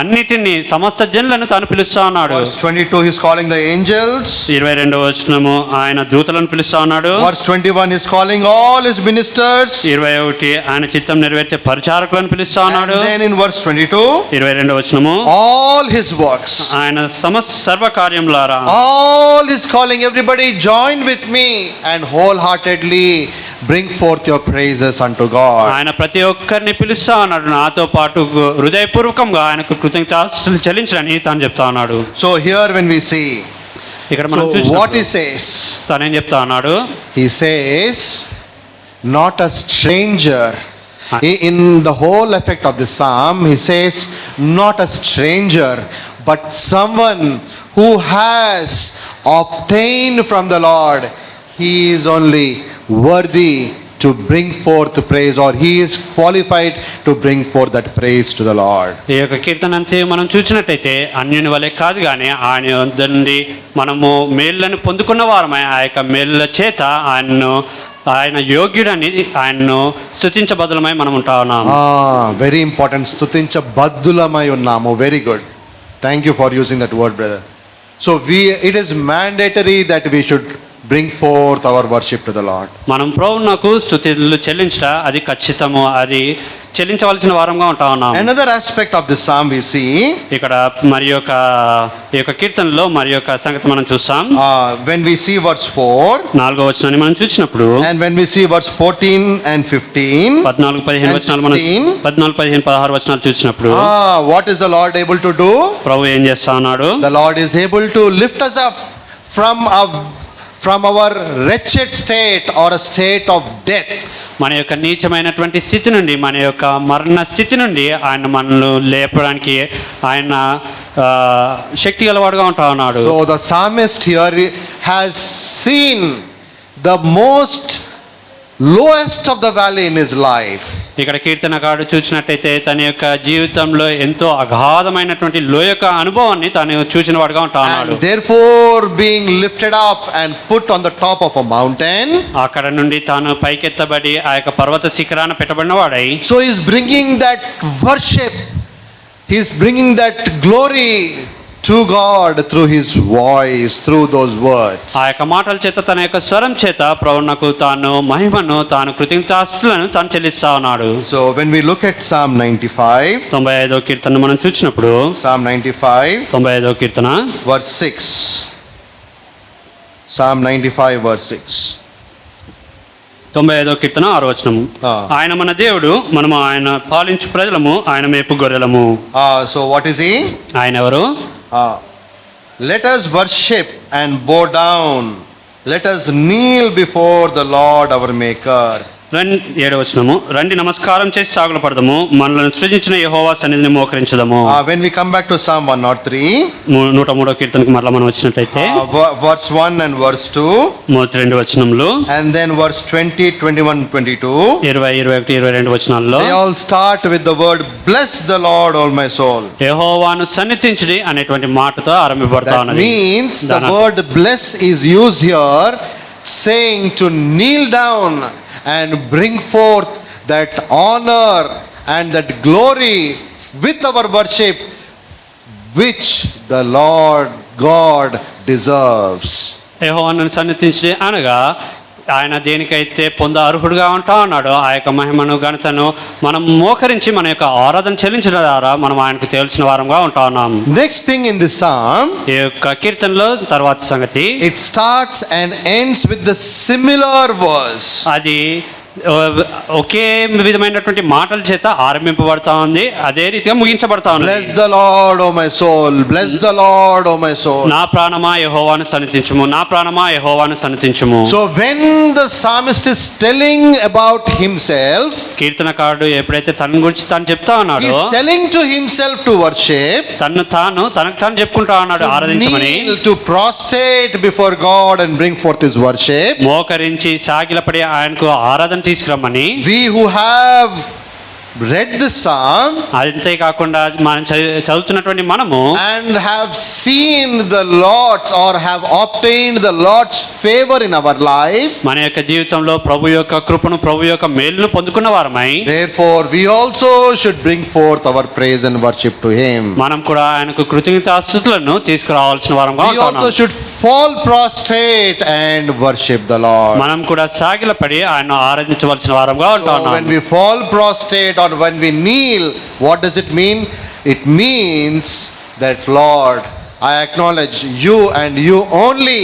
అన్నిటిని సమస్త జనులను తాను పిలుస్తా ఉన్నాడు. Verse 22 he is calling the angels. 22వ వచనము ఆయన దూతలను పిలుస్తా ఉన్నాడు. Verse 21 is calling all his ministers. 21 ఆయన చిత్తం నెరవేర్చే పరిచారకులను పిలుస్తా And ఉన్నాడు. then in verse 22 22వ వచనము all his works. ఆయన సర్వ కార్యములారా, All is calling everybody join with me and wholeheartedly bring forth your praises unto God. ఆయన ప్రతి ఒక్కరిని పిలుస్తా ఉన్నాడు. నాతో పాటు హృదయపూర్వకంగా ఆయనకు కృతజ్ఞతలు చెల్లించని తాను చెప్తా ఉన్నాడు. So here when we see, ఇక్కడ మనం so చూసినప్పుడు what he says, తానేం చెప్తా ఉన్నాడు, he says not a stranger. In the whole effect of the psalm he says not a stranger but someone who has obtained from the Lord. He is only worthy to bring forth praise, or he is qualified to bring forth that praise to the Lord. ఈ యొక్క కీర్తన అంతే మనం చూసినట్టయితే అన్యుని వలె కాదు కానీ ఆయన వద్ద నుండి మనము మేళ్ళను పొందుకున్న వారమై ఆ యొక్క మేళ్ళ చేత ఆయన యోగ్యుడని ఆయన్ను స్తుతించబద్దులమై మనం ఉంటా ఉన్నాం. Very important. స్తుతించబద్దులమై ఉన్నాము. Very good. Thank you for using that word, brother. So it is mandatory that we should bring forth our worship to the Lord. మనం ప్రభువునకు స్తుతులు చెల్లించట అది ఖచ్చితము, అది చెల్లించవలసిన వారంగా ఉంటా ఉన్నాం. Another aspect of this psalm we see, ఇక్కడ మరి యొక్క ఈ యొక్క కీర్తనలో మరి యొక్క సంగతి మనం చూస్తాం. when we see verse 4, 4వ వచనాన్ని మనం చూసినప్పుడు, and when we see verse 14 and 15, 14, 15 వచనాలు మనం 14, 15, 16 వచనాలు చూసినప్పుడు what is the Lord able to do? ప్రభు ఏం చేస్తా ఉన్నాడు? The Lord is able to lift us up from our wretched state or a state of death. మన యొక్క నీచమైనటువంటి స్థితి నుండి, మన యొక్క మరణ స్థితి నుండి ఆయన మనల్ని లేపడానికి ఆయన శక్తి గలవాడుగా ఉంటా ఉన్నాడు. So the psalmist here has seen the most lowest of the valley in his life. ఇక్కడ కీర్తనకారుడు చూసినట్టయితే తన యొక్క జీవితంలో ఎంతో అగాధమైనటువంటి లోయక అనుభవాన్ని తాను చూసిన వాడుగా ఉంటా ఉన్నాడు. And therefore being lifted up and put on the top of a mountain, అక్కడ నుండి తాను పైకెత్తబడి ఆ యొక్క పర్వత శిఖరాన పెట్టబడిన వాడై, so he is bringing that worship, he is bringing that glory to God through his voice, through those words. ఆ యొక్క మాటల చేత తన యొక్క స్వరం చేత ప్రభువునకు తాను మహిమను తాను కృతజ్ఞతాస్తుతులను తాను చెల్లిస్తా ఉన్నాడు. So when we look at Psalm 95, 95వ కీర్తన మనం చూసినప్పుడు, Psalm 95 95వ కీర్తన verse 6, Psalm 95 verse 6. 95వ కీర్తన 6వ వచనము, ఆయన మన దేవుడు, మనము ఆయన పాలించు ప్రజలము, ఆయన మేపు గొర్రెలము. So what is he? ఆయన ఎవరు? Let us worship and bow down. Let us kneel before the Lord our Maker. ఏడవ వచనము, రండి నమస్కారం చేసి సాగులు పడదాము, మనలను సృజించిన యెహోవా సన్నిధిని మోకరించదము. When we come back to Psalm 103, 103వ కీర్తనకి మరలా మనం వచ్చినట్లయితే verse 1 and verse 2, 2 వచనములు, and then verse 20, 21, 22, 20, 21, 22 వచనాల్లో they all start with the word, bless the Lord, all my soul. యెహోవాను సన్నిధించుడి అనేటువంటి మాటతో ఆరంభింపబడతా That ఉన్నది. means the దాని word bless is used here, saying to kneel down and bring forth that honor and that glory with our worship, which the Lord God deserves. యెహోవాను సన్నిధించుడి అనగా ఆయన దేనికైతే పొంద అర్హుడుగా ఉంటా ఉన్నాడో ఆ యొక్క మహిమను ఘనతను మనం మోకరించి మన యొక్క ఆరాధన చెల్లించడం ద్వారా మనం ఆయనకు తెలిసిన వారంగా ఉంటా ఉన్నాం. Next thing in this psalm, ఈ యొక్క కీర్తనలో తర్వాత సంగతి, it starts and ends with the similar verse. అది ఒకే విధమైనటువంటి మాటల చేత ఆరంభింపబడతా ఉంది, అదే రీతిగా ముగించబడతా ఉంది. Bless the Lord, O my soul. Bless the Lord, O my soul. నా ప్రాణమా యెహోవాను సన్నిధించుము, నా ప్రాణమా యెహోవాను సన్నిధించుము. So when the psalmist is telling about himself, కీర్తనకారుడు ఎప్పుడైతే తన గురించి తాను చెప్తా he ఉన్నాడో, is telling to himself to worship, తనకు తాను చెప్పుకుంటా ఉన్నాడు ఆరాధించమని, kneel, to prostrate before God and bring forth his worship. మోకరించి సాగిలపడి ఆయనకు ఆరాధన తీసుకురమ్మని. We who have read the psalm అంతేకాకుండా మనం చదువుతున్నటువంటి మనము and have seen the Lord's or have obtained the Lord's favor in our life, మన యొక్క జీవితంలో ప్రభు యొక్క కృపను, ప్రభు యొక్క మేలును పొందుకున్న వారమై, therefore we also should bring forth our praise and worship to him. మనం కూడా ఆయనకు కృతజ్ఞతాస్తుతులను తీసుకురావాల్సిన వారంగా We also ఉంటున్నాం. should fall prostrate and worship the Lord. మనం కూడా సాగిలపడి ఆయన ఆరాధించవలసిన వారంగా So ఉంటున్నాం. when we fall prostrate or when we kneel, what does it mean? It means that, Lord, I acknowledge you and you only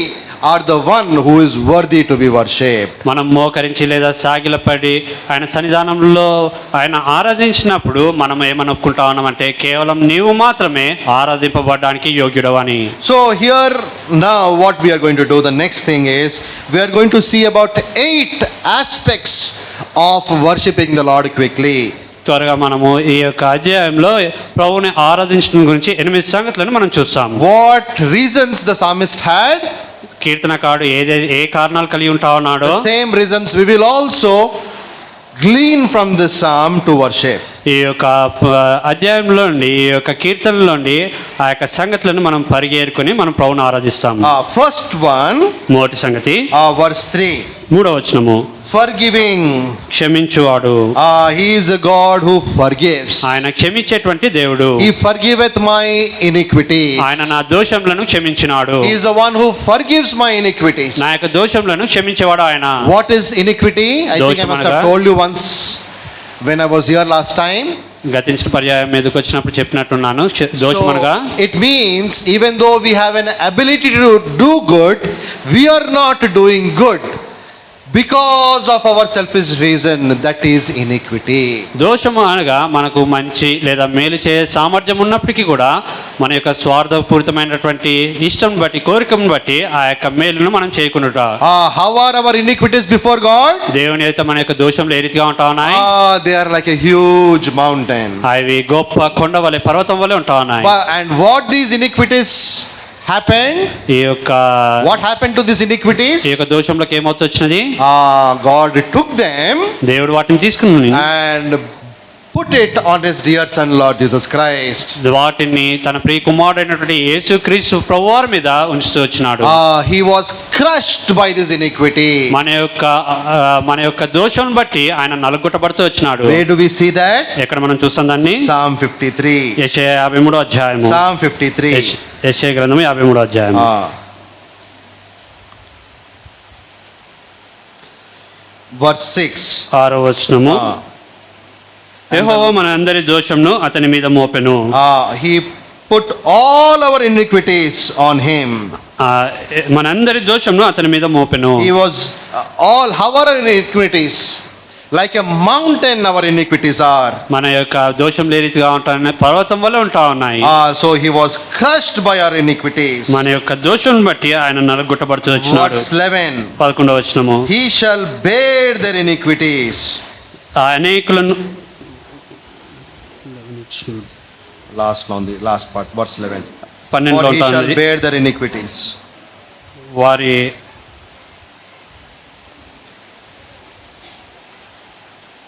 are the one who is worthy to be worshipped. మనం మోకరించి లేదా సాగిలపడి ఆయన సన్నిధానంలో ఆయన ఆరాధించినప్పుడు మనం ఏమనుకుంటా ఉన్నామంటే కేవలం నీవు మాత్రమే ఆరాధింపబడడానికి యోగ్యుడవని. So here now what we are going to do, the next thing is we are going to see about 8 aspects of worshiping the Lord quickly. త్వరగా మనము ఈ యొక్క అధ్యాయంలో ప్రభువుని ఆరాధించడం గురించి 8 సంగతులను మనం చూస్తాము. What reasons the psalmist had? కీర్తనకారుడు ఏ కారణాలు కలిగి ఉంటా ఉన్నాడో The same reasons we will also glean from this psalm to worship. ఈ యొక్క అధ్యాయంలో నుండి, ఈ యొక్క కీర్తనలో నుండి ఆ యొక్క సంగతులను మనం పరిగేరుకొని మనం ప్రభువుని ఆరాధిస్తాము. First one, మొదటి సంగతి verse 3. 3వ వచనము, Forgiving. క్షమించువాడు. He is a God who forgives. ఆయన క్షమించేటువంటి దేవుడు. He forgiveth my iniquities. ఆయన నా దోషములను క్షమించినాడు. He is the one who forgives my iniquities. నా యొక్క దోషములను క్షమించేవాడు ఆయన. What is iniquity? I think I must have told you once when I was here last time. గతించిన పర్యాయం మీదకి వచ్చినప్పుడు చెప్పినట్టున్నాను. దోషమనగా It means even though we have an ability to do good, we are not doing good because of our selfish reason, that is iniquity. దోషము అనగా మనకు మంచి లేదా మేలు చేసే సామర్థ్యం ఉన్నప్పటికీ కూడా మన యొక్క స్వార్థపూరితమైనటువంటి ఇష్టం బట్టి, కోరికను బట్టి ఆ యొక్క మేలును మనం చేయకుండాట. How are our iniquities before God? దేవుని అయితే మన యొక్క దోషంలో ఏ రీతిగా ఉంటా ఉన్నాయి? They are like a huge mountain. అవి గొప్ప కొండ వలె, పర్వతం వలె ఉంటా ఉన్నాయి. And what these iniquities happened? ఈ యొక్క What happened to these iniquities? ఈ యొక్క దోషంలోకి ఏమవుతూ వచ్చినది? God took them దేవుడు వాటిని తీసుకుని and put it on his dear son Lord Jesus Christ. వాటిని తన ప్రియ కుమారుడైనటువంటి యేసుక్రీస్తు ప్రభువారి మీద ఉంచుతూ వచ్చినాడు. He was crushed by this iniquity. మన యొక్క దోషం బట్టి ఆయన నలుగుట్టబడుతూ వచ్చినాడు. Where do we see that? ఎక్కడ మనం చూస్తాం దాన్ని? Psalm 53. యెషయా 53వ అధ్యాయము. Psalm 53. యెషయా గ్రంథము 53వ అధ్యాయము. Verse 6. 6వ వచనము, యెహోవా మన అందరి దోషంను అతని మీద మోపెను. He put all our iniquities on him. మనందరి దోషంను అతని మీద మోపెను. He was all our iniquities Like a mountain our iniquities are. మన యొక్క దోషం ఏ రీతిగా ఉంటాయని పర్వతం వల్ల ఉంటా ఉన్నాయి. So he was crushed by our iniquities. మన యొక్క దోషం బట్టి ఆయన నలగొట్టబడుతూ వచ్చినాడు. Verse 11. 11వ వచనము. He shall bear their iniquities. అనేకులను Last part, verse 11. 12లో For he shall ఉంటుంది. bear their iniquities. వారి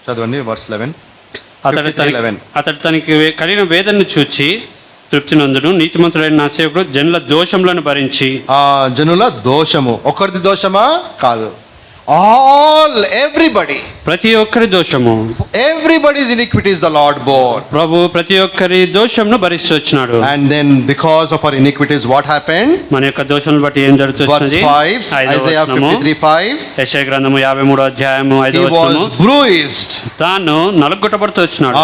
చదవండి verse 11. అతడు తనకి కలిగిన వేదనను చూచి తృప్తి నందును, నీతిమంతుడైన నా సేవకుడు జనుల దోషములను భరించి. జనుల దోషము ఒకరిది దోషమా కాదు, everybody, ప్రతి ఒక్కరి దోషము, everybody's iniquities the Lord bore. ప్రభు ప్రతి ఒక్కరి దోషమును భరిస్తూ వచ్చినాడు. And then because of our iniquities what happened? మన యొక్క దోషములను బట్టి ఏం జరుగుతుంది? Verse 5, Isaiah 53:5. యెషయా గ్రంథము 53వ అధ్యాయము 5వ He వచనము. was bruised. తాను నలుగొట్టబడుతూ వచ్చినాడు.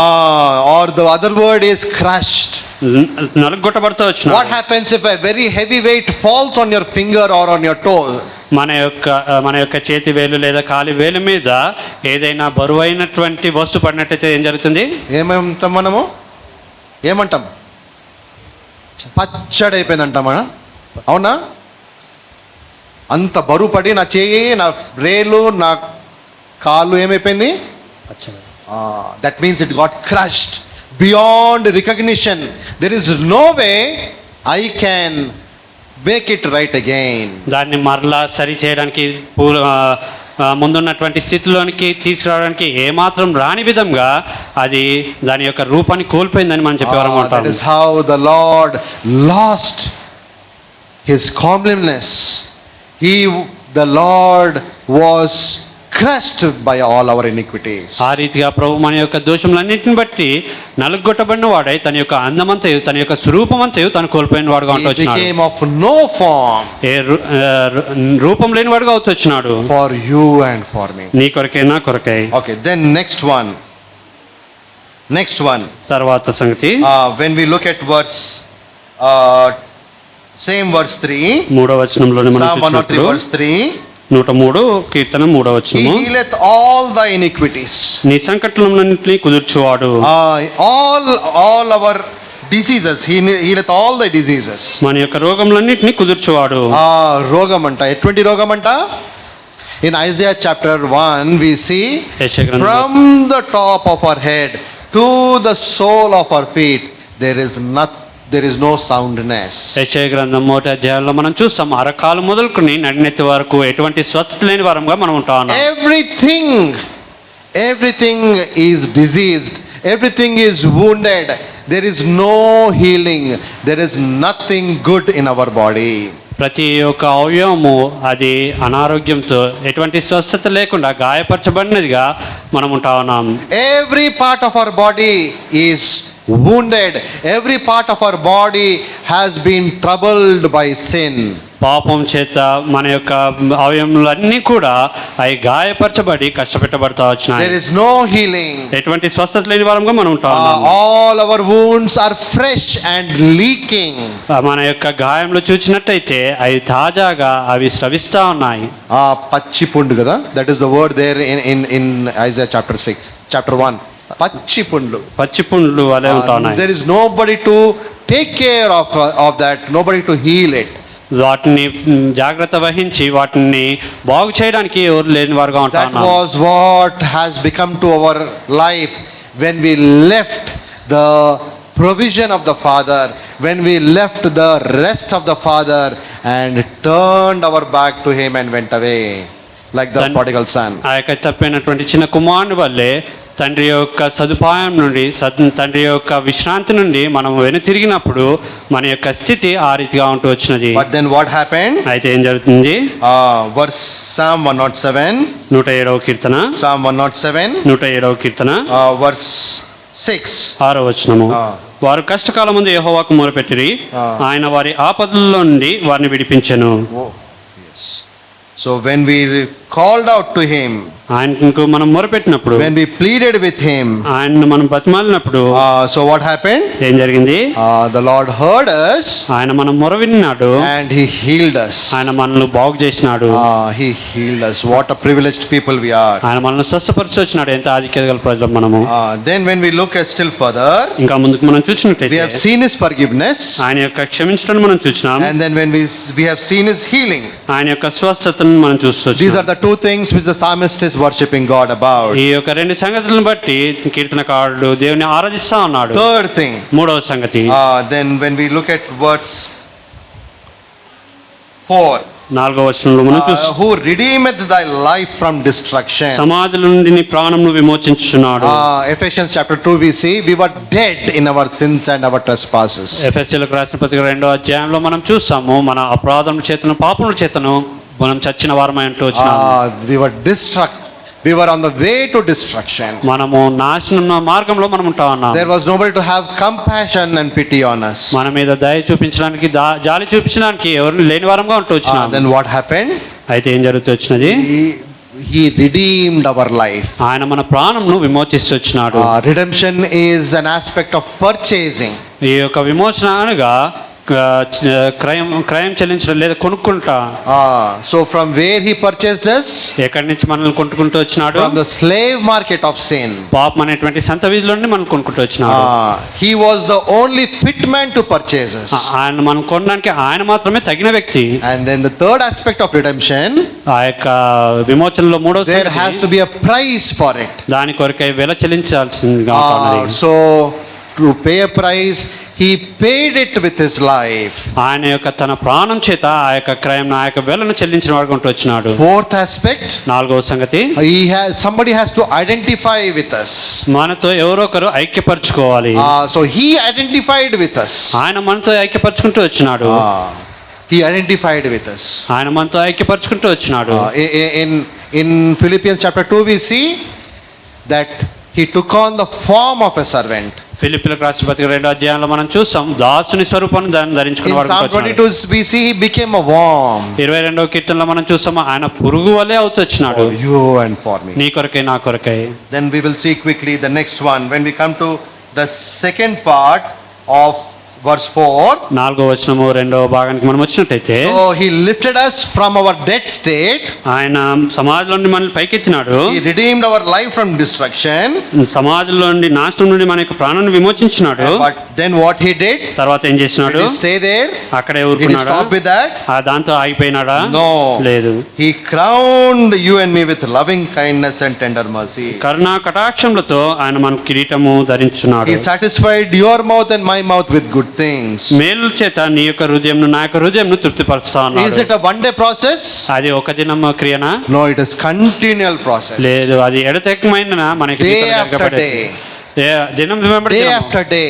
Or the other word is crushed. నలుగొట్టబడుతూ What వచ్చినాడు. happens if a very heavy weight falls on your finger or on your toe? మన యొక్క చేతి వేలు లేదా కాలి వేలు మీద ఏదైనా బరువైనటువంటి వస్తువు పడినట్టయితే ఏం జరుగుతుంది? ఏమంటాం మనము? ఏమంటాం? పచ్చడైపోయిందంటాం మనం, అవునా? అంత బరువు పడి నా చేయి, నా రేలు, నా కాలు ఏమైపోయింది? That means it got crushed beyond recognition. There is no way I can make it right again. దాన్ని మరలా సరి చేయడానికి ముందున్నటువంటి స్థితిలోనికి తీసుకురావడానికి ఏమాత్రం రాని విధంగా అది దాని యొక్క రూపాన్ని కోల్పోయిందని మనం చెప్పేవారం That ఉంటాం. is how the Lord lost his comeliness. The Lord was crushed by all our iniquities. ఆ రీతిగా ప్రభు మన యొక్క దోషములన్నింటిని బట్టి నలుగొట్టబడిన వాడై తన యొక్క అందమంతయు తన యొక్క స్వరూపమంతయు తను కోల్పోయిన వాడుగా He ఉంటొచ్చినాడు. became of no form రూపం లేని వాడుగా అవుతొచ్చినాడు. for you and for me. నీ కొరకే నా కొరకే. Okay, then next one. తర్వాత సంగతి When we look at same verse 3, మూడవ వచనంలోనే మనం Psalm 103 చూసినప్పుడు verse 3, 103 కీర్తన 3వ he వచనము. healeth all thy iniquities. నీ సంకటములన్నింటినీ కుదుర్చువాడు. All our diseases, he healeth all thy diseases. మన యొక్క రోగములన్నింటినీ కుదుర్చువాడు. రోగం అంట, ఎటువంటి రోగం అంట? In Isaiah chapter 1 we see యెషయా గ్రంథము from the top of our head to the sole of our feet there is no soundness. యెషయా గ్రంథం 1వ అధ్యాయంలో మనం చూస్తాం అరకాలు మొదలుకొని నడినెత్తి వరకు ఎటువంటి స్వస్థత లేని వారంగా మనం ఉంటా ఉన్నాం. Everything is diseased, everything is wounded, there is no healing, there is nothing good in our body. ప్రతి ఒక్క అవయవము అది అనారోగ్యంతో ఎటువంటి స్వస్థత లేకుండా గాయపరచబడినదిగా మనం ఉంటా ఉన్నాం. Every part of our body is wounded, every part of our body has been troubled by sin. పాపం చేత మన యొక్క అవయవములన్నీ కూడా అవి గాయపరచబడి కష్టపెట్టబడతా వచ్చినాయి. There is no healing. ఎటువంటి స్వస్థత లేని వారంగా మనం ఉంటా ఉన్నాం. All our wounds are fresh and leaking. మన యొక్క గాయంలో చూసినట్టయితే అవి తాజాగా అవి స్రవిస్తా ఉన్నాయి. పచ్చి పుండు కదా, that is the word there in Isaiah chapter 1. పచ్చి పుండ్లు వలె ఉంటా ఉన్నాయి. There is nobody to take care of that, nobody to heal it. వాటిని జాగ్రత్త వహించి వాటిని బాగు చేయడానికి ఎవరు లేని వారుగా ఉంటారు. That was what has become to our life when we left the provision of the Father, when we left the rest of the Father and turned our back to him and went away like the prodigal son. ఆ యొక్క తప్పినటువంటి చిన్న కుమారుని వల్లే తండ్రి యొక్క సదుపాయం నుండి తండ్రి యొక్క విశ్రాంతి నుండి మనం వెనుతిరిగినప్పుడు మన యొక్క స్థితి ఆ రీతిగా ఉంటూ వచ్చినది. But then what happened? అయితే ఏం జరుగుతుంది? Verse Psalm 107. 107వ కీర్తన. Psalm 107. 107వ కీర్తన. Verse 6. 6వ వచనము. వారు కష్టకాలం ముందు యెహోవాకు మొరపెట్టిరి, ఆయన వారి ఆపదల్లో నుండి వారిని విడిపించెను. So when we called out to him, ఆయనకు మనం మొరపెట్టినప్పుడు, when we pleaded with him, ఆయన్ని మనం బతిమాలినప్పుడు so what happened? ఏం జరిగింది? The Lord heard us ఆయన మనం మొర విన్నాడు, and he healed us. ఆయన మనల్ని బాగు చేసినాడు. He healed us. What a privileged people we are. ఆయన మనల్ని స్వస్థపరిచి వచ్చినాడు. ఎంత ఆధిక్యత గల ప్రజలు మనము. Then when we look at still further, ఇంకా ముందుకు మనం we చూసినట్లయితే have seen his forgiveness, ఆయన యొక్క క్షమించడం మనం చూసినాం. and then when we have seen his healing. ఆయన యొక్క స్వస్థతను మనం చూస్తూ These are the two things which the psalmist is worshiping God about. ఈ యొక్క రెండు సంగతులను బట్టి కీర్తనకారుడు దేవుని ఆరాధిస్తా ఉన్నాడు. Third thing, మూడవ సంగతి, then when we look at verse 4, నాలుగవ వచనంలో మనం చూస్తాం, who redeemeth thy life from destruction. సమాధుల నుండి నీ ప్రాణమును విమోచించుచున్నాడు. Ephesians chapter 2 we see we were dead in our sins and our trespasses. ఎఫెసీయులకు రాసిన పత్రిక 2వ అధ్యాయంలో మనం చూస్తాము, మన అపరాధముల చేతను పాపముల చేతను మనం చచ్చిన వారమై అంటూ వచ్చినాము. We were on the way to destruction. మనము నాశనం మార్గంలో మనం ఉంటా ఉన్నాం. There was nobody to have compassion and pity on us. మన మీద దయ చూపించడానికి జాలి చూపించడానికి ఎవరు లేని వారంగా ఉంటూ వచ్చినాం. Then what happened? అయితే ఏం జరుగుతూ వచ్చినది? He redeemed our life. ఆయన మన ప్రాణంను విమోచిస్తూ వచ్చినాడు. Redemption is an aspect of purchasing. ఈ యొక్క విమోచన అనగా క్రయం చెల్లించడం లేదా కొనుక్కుంటా. So from where he purchased us? ఎక్కడి నుంచి మనల్ని కొనుక్కుంటూ వచ్చినాడు? From the slave market of sin. పాపం అనేటువంటి సంత వీధిలో నుండి మనం కొనుక్కుంటూ వచ్చినాడు. He was the only fit man to purchase us. ఆయన మనం కొనడానికి ఆయన మాత్రమే తగిన వ్యక్తి. And then the third aspect of redemption, ఆ యొక్క విమోచనలో మూడవ there has to be a price for it. దాని కొరకై వెల చెల్లించాల్సిందిగా ఉన్నది. So to pay a price, he paid it with his life. ఆయన యొక్క తన ప్రాణం చేత ఆ యొక్క క్రయం ఆ యొక్క వెలను చెల్లించిన వాడుగా ఉంటూ వచ్చినాడు. Fourth aspect, నాలుగవ సంగతి, somebody has to identify with us. మనతో ఎవరో ఒకరు ఐక్యపరచుకోవాలి. So he identified with us. ఆయన మనతో ఐక్యపరచుకుంటూ వచ్చినాడు. He identified with us. ఆయన మనతో ఐక్యపరచుకుంటూ వచ్చినాడు. In Philippians chapter 2 we see that he took on the form of a servant. ఫిలిప్పీయులకు రాసిన పత్రిక 2వ అధ్యాయంలో మనం చూస్తాం, దాసుని స్వరూపాన్ని ధరించుకున్న In వాడుగా Psalm వచ్చినాడు. 22 we see he became a worm. 22వ కీర్తనలో మనం చూస్తాము, ఆయన పురుగు వలె అవుతూ వచ్చినాడు. For you and for me. నీ కొరకై నా కొరకై. Then we will see quickly the next one when we come to the second part of verse 4. నాలుగవ వచనము 2వ భాగానికి మనం వచ్చినట్టయితే, So he lifted us from our dead state. ఆయన సమాధిలో నుండి మనల్ని పైకెత్తినాడు. He redeemed our life from destruction. సమాధిలో నుండి నాశనం నుండి మన యొక్క ప్రాణాన్ని విమోచించినాడు. But then what he did? తర్వాత ఏం చేసినాడు? Did he stay there? అక్కడే Did he ఊరుకున్నాడా? stop with that? దాంతో ఆగిపోయినాడా? No. లేదు. He crowned you and me with loving kindness and tender mercy. కరుణా కటాక్షములతో ఆయన మన కిరీటము ధరించున్నాడు. He satisfied your mouth and my mouth with good things. మేలు చేత నీ యొక్క హృదయంను నా యొక్క హృదయంను తృప్తిపరుస్తా Is ఉన్నాడు. it a one day process? అది ఒక దినం క్రియనా? No, it is continual process. లేదు, అది ఎడతెక్కమైన మనకి Day after day. దినం వెంబడి Day దినము. after day.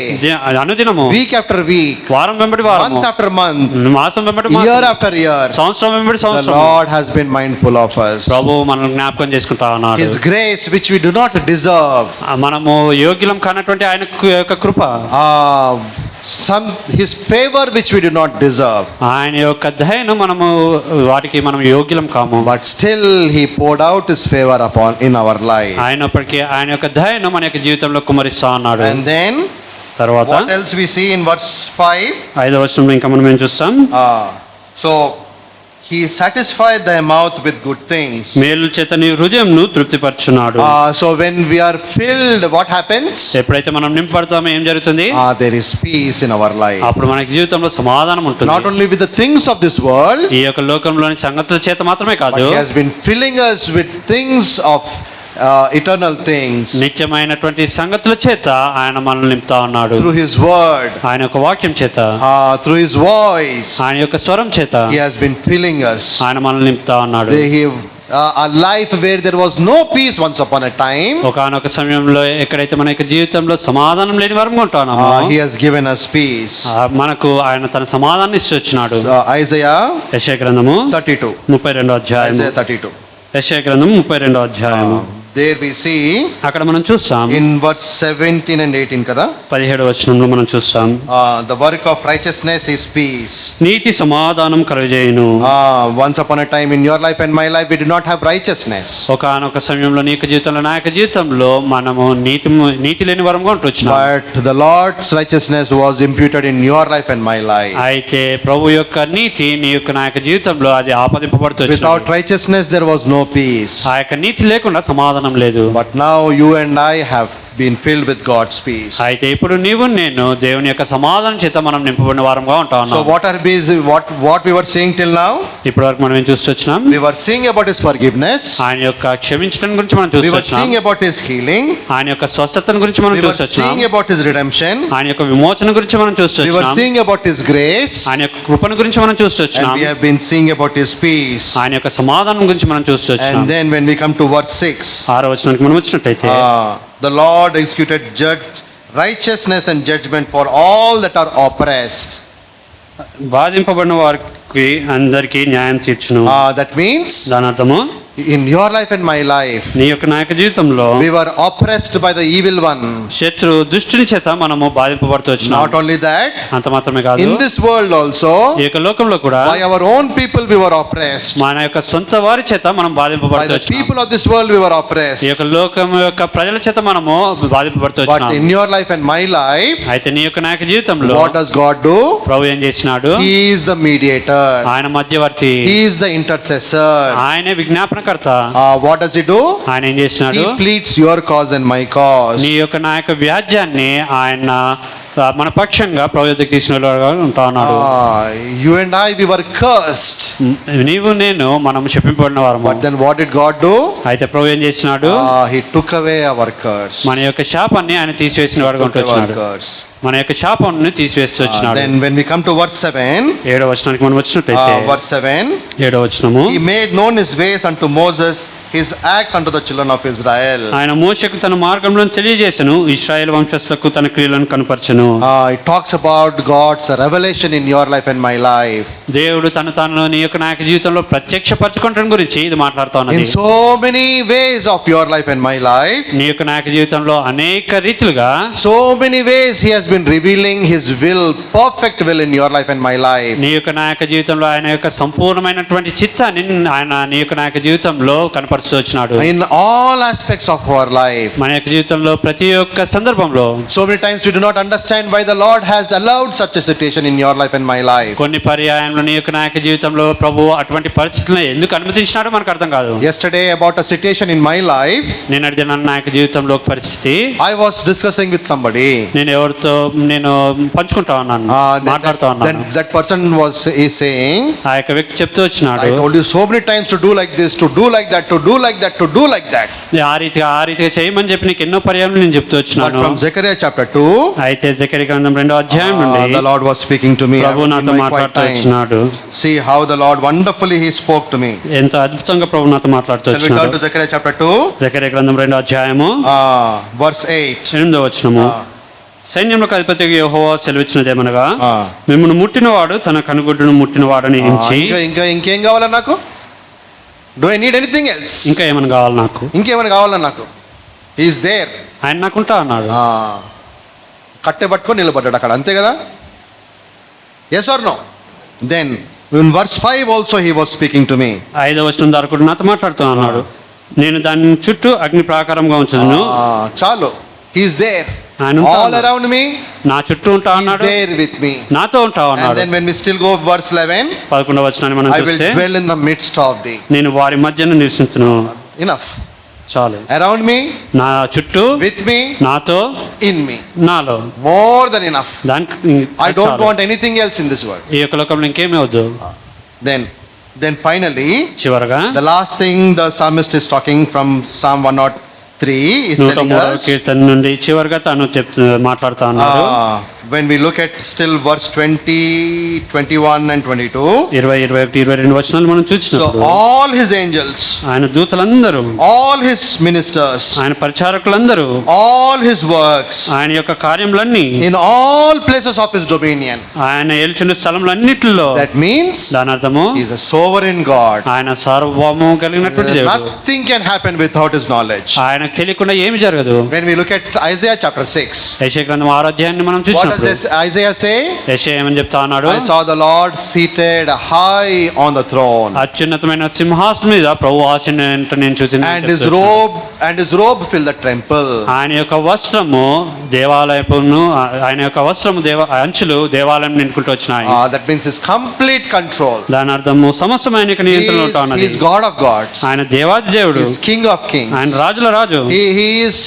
అనుదినము, Week after week. వారం వెంబడి వారము, Month after month. మాసం వెంబడి Year మాసం, after year. సంవత్సరం వెంబడి The సంవత్సరం Lord has been mindful of us. ప్రభు మనల్ని జ్ఞాపకం చేసుకుంటా ఉన్నాడు. His grace which we do not deserve. మనము యోగ్యులం కానటువంటి ఆయన యొక్క కృప, His favor which we do not deserve. ఆయన యొక్క దయను మనము వాటికి మనం యోగ్యులం కాము. But still he poured out his favor upon in our life. అయినప్పటికీ ఆయన యొక్క దయను మన యొక్క జీవితంలో కుమరిస్తా ఉన్నాడు. And then తర్వాత what else we see in verse 5? 5వ వచనంలో ఇంకా మనం ఏం చూస్తాం? So he satisfied thy mouth with good things. మేలు చేత నీ హృదయంను తృప్తిపరచున్నాడు. So when we are filled, what happens? ఎప్పుడైతే మనం నింపబడతామో ఏం జరుగుతుంది? There is peace in our life. అప్పుడు మనకి జీవితంలో సమాధానం ఉంటుంది. Not only with the things of this world, ఈ యొక్క లోకంలోని సంగతుల చేత మాత్రమే but కాదు, he has been filling us with things of eternal things. నిత్యమైనటువంటి సంగతుల చేత ఆయన మనల్ని నింపుతా ఉన్నాడు. Through his word, ఆయన యొక్క వాక్యం చేత, through his voice, ఆయన యొక్క స్వరం చేత he has been filling us. ఆయన మనల్ని నింపుతా ఉన్నాడు. They have a life where there was no peace once upon a time. ఒకానొక సమయంలో ఎక్కడైతే మన యొక్క జీవితంలో సమాధానం లేని వారంగా ఉంటున్నామో, He has given us peace. మనకు ఆయన తన సమాధానాన్ని ఇచ్చి వచ్చినాడు. Isaiah యెషయా గ్రంథము 32. 32వ అధ్యాయం. Isaiah 32. యెషయా గ్రంథం 32వ అధ్యాయము. There we see అక్కడ మనం చూస్తాం in verse 17 and 18 kada, 17వ వచనంలో మనం చూస్తాం the work of righteousness is peace. నీతి సమాధానం కలుగజేయును. Once upon a time in your life and my life we did not have righteousness. ఒకానొక సమయంలో నీ యొక్క జీవితంలో నా యొక్క జీవితంలో మనము నీతి లేని వరంగా ఉంటున్నాం. But the Lord's righteousness was imputed in your life and my life. అయితే ప్రభు యొక్క నీతి నీ యొక్క నా యొక్క జీవితంలో అది ఆపాదింపబడుతుంది. Without righteousness there was no peace. ఆ యొక్క నీతి లేకుండా సమాధానం లేదు. But now you and I have been filled with God's peace. అయితే ఇప్పుడు నీవు నేను దేవుని యొక్క సమాధానం చేత మనం నింపబడిన వారంగా ఉంటాం. So what we were seeing till now? ఇప్పటి వరకు మనం ఏం చూస్తున్నాం? We were seeing about His forgiveness. ఆయన యొక్క క్షమించడం గురించి మనం We were చూస్తున్నాం. seeing about His healing. ఆయన యొక్క స్వస్థతను గురించి మనం We were చూస్తున్నాం. seeing about His redemption. ఆయన యొక్క విమోచన గురించి మనం We were చూస్తున్నాం. seeing about His grace. ఆయన యొక్క కృపను గురించి మనం And చూస్తున్నాం. we have been seeing about His peace. ఆయన యొక్క సమాధానం గురించి మనం చూస్తున్నాం. And then when we come to verse 6, 6వ వచనానికి మనం వచ్చినట్టయితే the Lord executed righteousness and judgment for all that are oppressed. బాధింపబడిన వారికి అందరికీ న్యాయం తీర్చును. That means దాని అర్థము in your life and my life, నీ యొక్క నా యొక్క జీవితంలో we were oppressed by the evil one. శత్రు దుష్టుని చేత మనము బాధింపబడుతూ వచ్చినాం. Not only that, అంత మాత్రమే కాదు, in this world also, ఈ యొక్క లోకంలో కూడా by our own people we were oppressed. మన యొక్క సొంత వారి చేత మనం By బాధింపబడుతూ the వచ్చినాం. people of this world we were oppressed. ఈ యొక్క లోకం యొక్క ప్రజల చేత మనము బాధింపబడుతూ But వచ్చినాం. in your life and my life, అయితే నీ యొక్క నా యొక్క జీవితంలో what does God do? ప్రభు ఏం చేసినాడు? He is the mediator. ఆయన మధ్యవర్తి, He is the intercessor. ఆయనే విజ్ఞాపనకర్త. What does He do? ఆయన ఏం చేసినాడు? He pleads your cause and my cause. నీ యొక్క నా యొక్క వ్యాజ్యాన్ని ఆయన మన పక్షంగా ప్రభు యొద్దకు తీసుకునేవాడుగా ఉంటా ఉన్నాడు. You and I, we were cursed. నీవు నేను మనం శపింపబడిన వారము. But then what did God do? అయితే ప్రభు ఏం చేసినాడు? He took away our curse. మన యొక్క శాపాన్ని ఆయన తీసివేసిన వాడుగా Took away our ఉంటున్నాడు. curse. మన యొక్క శాపాన్ని తీసివేస్తూ వచ్చినాడు. Then when we come to verse 7, 7వ వచనానికి మనం వచ్చినట్లయితే verse 7, 7వ వచనము, He made known His ways unto Moses, His acts unto the children of Israel. ఆయన మోషేకు తన మార్గంలో తెలియజేసను, ఇశ్రాయేలు వంశస్థులకు తన క్రియలను కనపరచెను. It talks about God's revelation in your life and my life. దేవుడు తను నీ యొక్క నా యొక్క జీవితంలో ప్రత్యక్షపరచుకోవడం గురించి ఇది మాట్లాడుతా In ఉన్నది. so many ways of your life and my life, నీ యొక్క నా యొక్క జీవితంలో అనేక రీతిలుగా so many ways He has been revealing His will, perfect will in your life and my life. నీ యొక్క నా యొక్క జీవితంలో ఆయన యొక్క సంపూర్ణమైనటువంటి చిత్తాన్ని ఆయన నీ యొక్క నా యొక్క జీవితంలో కనపరుస్తూ వచ్చినాడు. In all aspects of our life. మన యొక్క జీవితంలో ప్రతి ఒక్క సందర్భంలో So many times we do not understand why the Lord has allowed such a situation in your life and my life. కొన్ని పర్యాయంలో నీ యొక్క నా యొక్క జీవితంలో ప్రభు అటువంటి పరిస్థితులను ఎందుకు అనుమతించినాడో మనకు అర్థం కాదు. Yesterday about a situation in my life, నేను దినాన్న నా యొక్క జీవితంలో ఒక పరిస్థితి I was discussing with somebody. నేను పంచుకుంటా ఉన్నాను, మాట్లాడుతూ ఉన్నాను. That person is saying, ఆ యొక్క వ్యక్తి చెప్తూ వచ్చినాడు, I told you so many times to do like this, to do like that, to do like that, to do like that. ఆ రీతిగా చేయమని చెప్పి నీకు ఎన్నో పర్యాలు నేను చెప్తూ But వచ్చినాను. from Zechariah chapter 2, అయితే జకర్యా గ్రంథం 2వ అధ్యాయం నుండి the Lord was speaking to me. Prabhu in నాతో my quiet మాట్లాడుతూ time. వచ్చినాడు. See how the Lord wonderfully He spoke to me. ఎంత అద్భుతంగా ప్రభు నాతో మాట్లాడుతూ Shall we turn వచ్చినాడు. to Zechariah chapter 2, జకర్యా గ్రంథం 2వ అధ్యాయము verse 8. 8వ వచనము, సైన్యములకు అధిపతి యెహోవా సెలవిచ్చినదేమనగా, Ah. మిమ్మల్ని ముట్టినవాడు తన కనుగుడ్డును ముట్టినవాడని ఎంచి. ఇంకేం కావాలా నాకు? Do I need anything else? ఇంకా ఏమైనా కావాలి నాకు? ఇంకేమైనా కావాలా నాకు? He is there. ఆయన నాకుంటా అన్నాడు. కట్టె పట్టుకొని నిలబడ్డాడు అక్కడ, అంతే కదా? Yes or no? Then in verse 5 also He was speaking to me. 5వ వచనం ద్వారా కూడా నాతో మాట్లాడుతూ అన్నాడు, నేను దాని చుట్టూ అగ్ని ప్రాకారంగా ఉంచుదును. చాలు. He is there. ఆయన ఉంటా All అన్నాడు. around me. నా చుట్టూ ఉంటా He is అన్నాడు, there with me. నాతో ఉంటా And అన్నాడు. then when we still go verse 11, 11వ వచనాన్ని మనం I will చూస్తే, dwell in the midst of thee. నేను వారి మధ్యన నివసించును. Enough. చాలు. Around me, నా చుట్టూ, with me, నాతో, in me. నాలో. More than enough. దానికి I don't want anything else in this world. ఈ యొక్క లోకంలో ఇంకేమీ వద్దు. Then finally, చివరగా the last thing the psalmist is talking from Psalm 103 is telling 103వ us, కీర్తన నుండి చివరిగా తను మాట్లాడుతా ఉన్నాడు. when we look at still verse 20, 21 and 22. 20, 21, 22 వచనాలు మనం So చూసినప్పుడు all his angels, ఆయన దూతలందరూ, all his ministers, ఆయన పరిచారకులందరూ, all his works, ఆయన యొక్క కార్యములన్నీ in all places of his dominion. ఆయన ఏలుచున్న స్థలములన్నిటిలో, That means దాని అర్థము he is a sovereign God. ఆయన సార్వభౌమం కలిగినటువంటి దేవుడు. Nothing can happen without his knowledge. ఆయనకు తెలియకుండా ఏమి జరగదు. When we look at Isaiah chapter 6, యెషయా గ్రంథం 6వ అధ్యాయాన్ని మనం what does చూసినప్పుడు Isaiah say? యెషయా ఏమని చెప్తా ఉన్నాడు? I saw the Lord seated high on the throne, అత్యున్నతమైన సింహాసనం మీద ప్రభు ఆసీనుడైనట్టు నేను చూసిన and his robe filled the temple. ఆయన యొక్క వస్త్రము దేవాలయపును, ఆయన యొక్క వస్త్రము అంచులు దేవాలయం నింపుకుంటూ వచ్చినాయి. That means his complete control. దాని అర్థము సమస్తమైన యొక్క నియంత్రణలో ఉంటా He ఉన్నది. is God of gods. ఆయన దేవాది దేవుడు, He is King of kings. ఆయన రాజుల రాజు. He is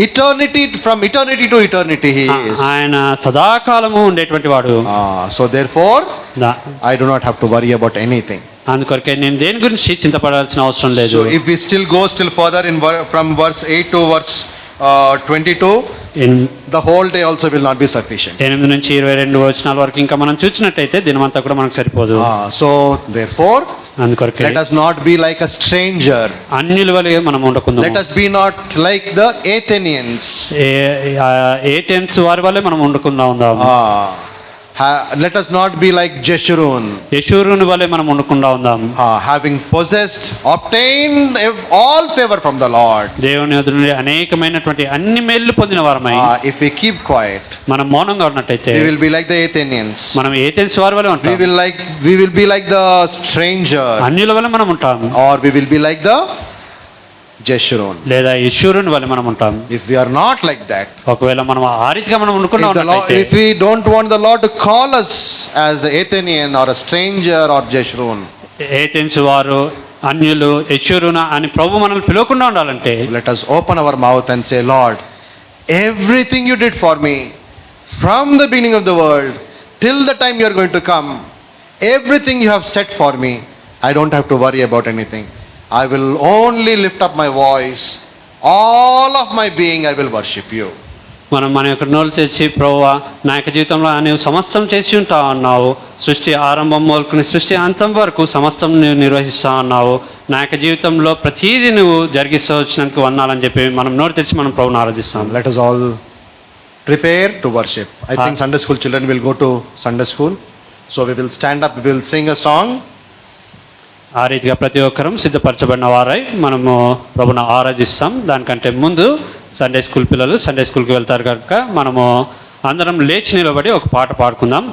eternity, from eternity to eternity he is. ఆయన సదాకాలము ఉండేటువంటి వాడు. So therefore, I do not have to worry about anything. అందుకొరకే నేను దేని గురించి చింతపడాల్సిన అవసరం లేదు. So if we still go further from verse 8 to verse 22, the whole day also will not be sufficient. 8 నుంచి 22 వచనాల వరకు ఇంకా మనం చూసినట్టయితే దినమంతా కూడా మనకు సరిపోదు. So therefore, అందుకొరకే let us not be like a stranger. అన్యుల వలె మనం ఉండకుందాము. Let us be not like the Athenians. Athens వారి వలె మనం ఉండకుందాం. Let us not be like Jeshurun, యెషూరుని వలె మనం ఉండకుండా ఉందాం. having obtained all favor from the Lord. దేవుని ఎదుట నుండి అనేకమైనటువంటి అన్ని మేళ్లు పొందిన వారమై If we keep quiet, మనం మౌనంగా ఉన్నట్టయితే we will be like the Athenians. మనం ఏథెన్స్ వారి వలె ఉంటాం. We will be like the stranger, అన్యుల వలె మనం ఉంటాం. or we will be like the Jeshurun. లేదా యెషూరుని వలె మనం ఉంటాం. If we are not like that, ఒకవేళ మనం ఆ రీతిగా మనం ఉండకుండా ఉన్నట్టయితే, if we don't want the Lord to call us as an Athenian or a stranger or Jeshurun, Athens వారు, అన్యులు, యెషూరున అని ప్రభు మనల్ని పిలవకుండా ఉండాలంటే, let us open our mouth and say, Lord, everything you did for me from the beginning of the world till the time you are going to come, everything you have set for me, I don't have to worry about anything. I will only lift up my voice. All of my being I will worship you. మనం మన యొక్క నోళ్ళు తెచ్చి, ప్రభువా నా యొక్క జీవితంలో నీవు సమస్తం చేసి ఉంటావు అన్నావు. సృష్టి ఆరంభం మొదలుకుని సృష్టి అంతం వరకు సమస్తం నువ్వు నిర్వహిస్తా అన్నావు. నా యొక్క జీవితంలో ప్రతిదీ నువ్వు జరిగిస్తూ వచ్చినందుకు వందాలని చెప్పి మనం నోరు తెచ్చి మనం ప్రభువుని ఆరాధిస్తాం. Let us all prepare to worship. I think Sunday school children will go to Sunday school. So we will stand up, we will sing a song. ఆ రీతిగా ప్రతి ఒక్కరం సిద్ధపరచబడిన వారై మనము ప్రభువుని ఆరాధిస్తాం. దానికంటే ముందు సండే స్కూల్ పిల్లలు సండే స్కూల్కి వెళ్తారు కనుక మనము అందరం లేచి నిలబడి ఒక పాట పాడుకుందాం.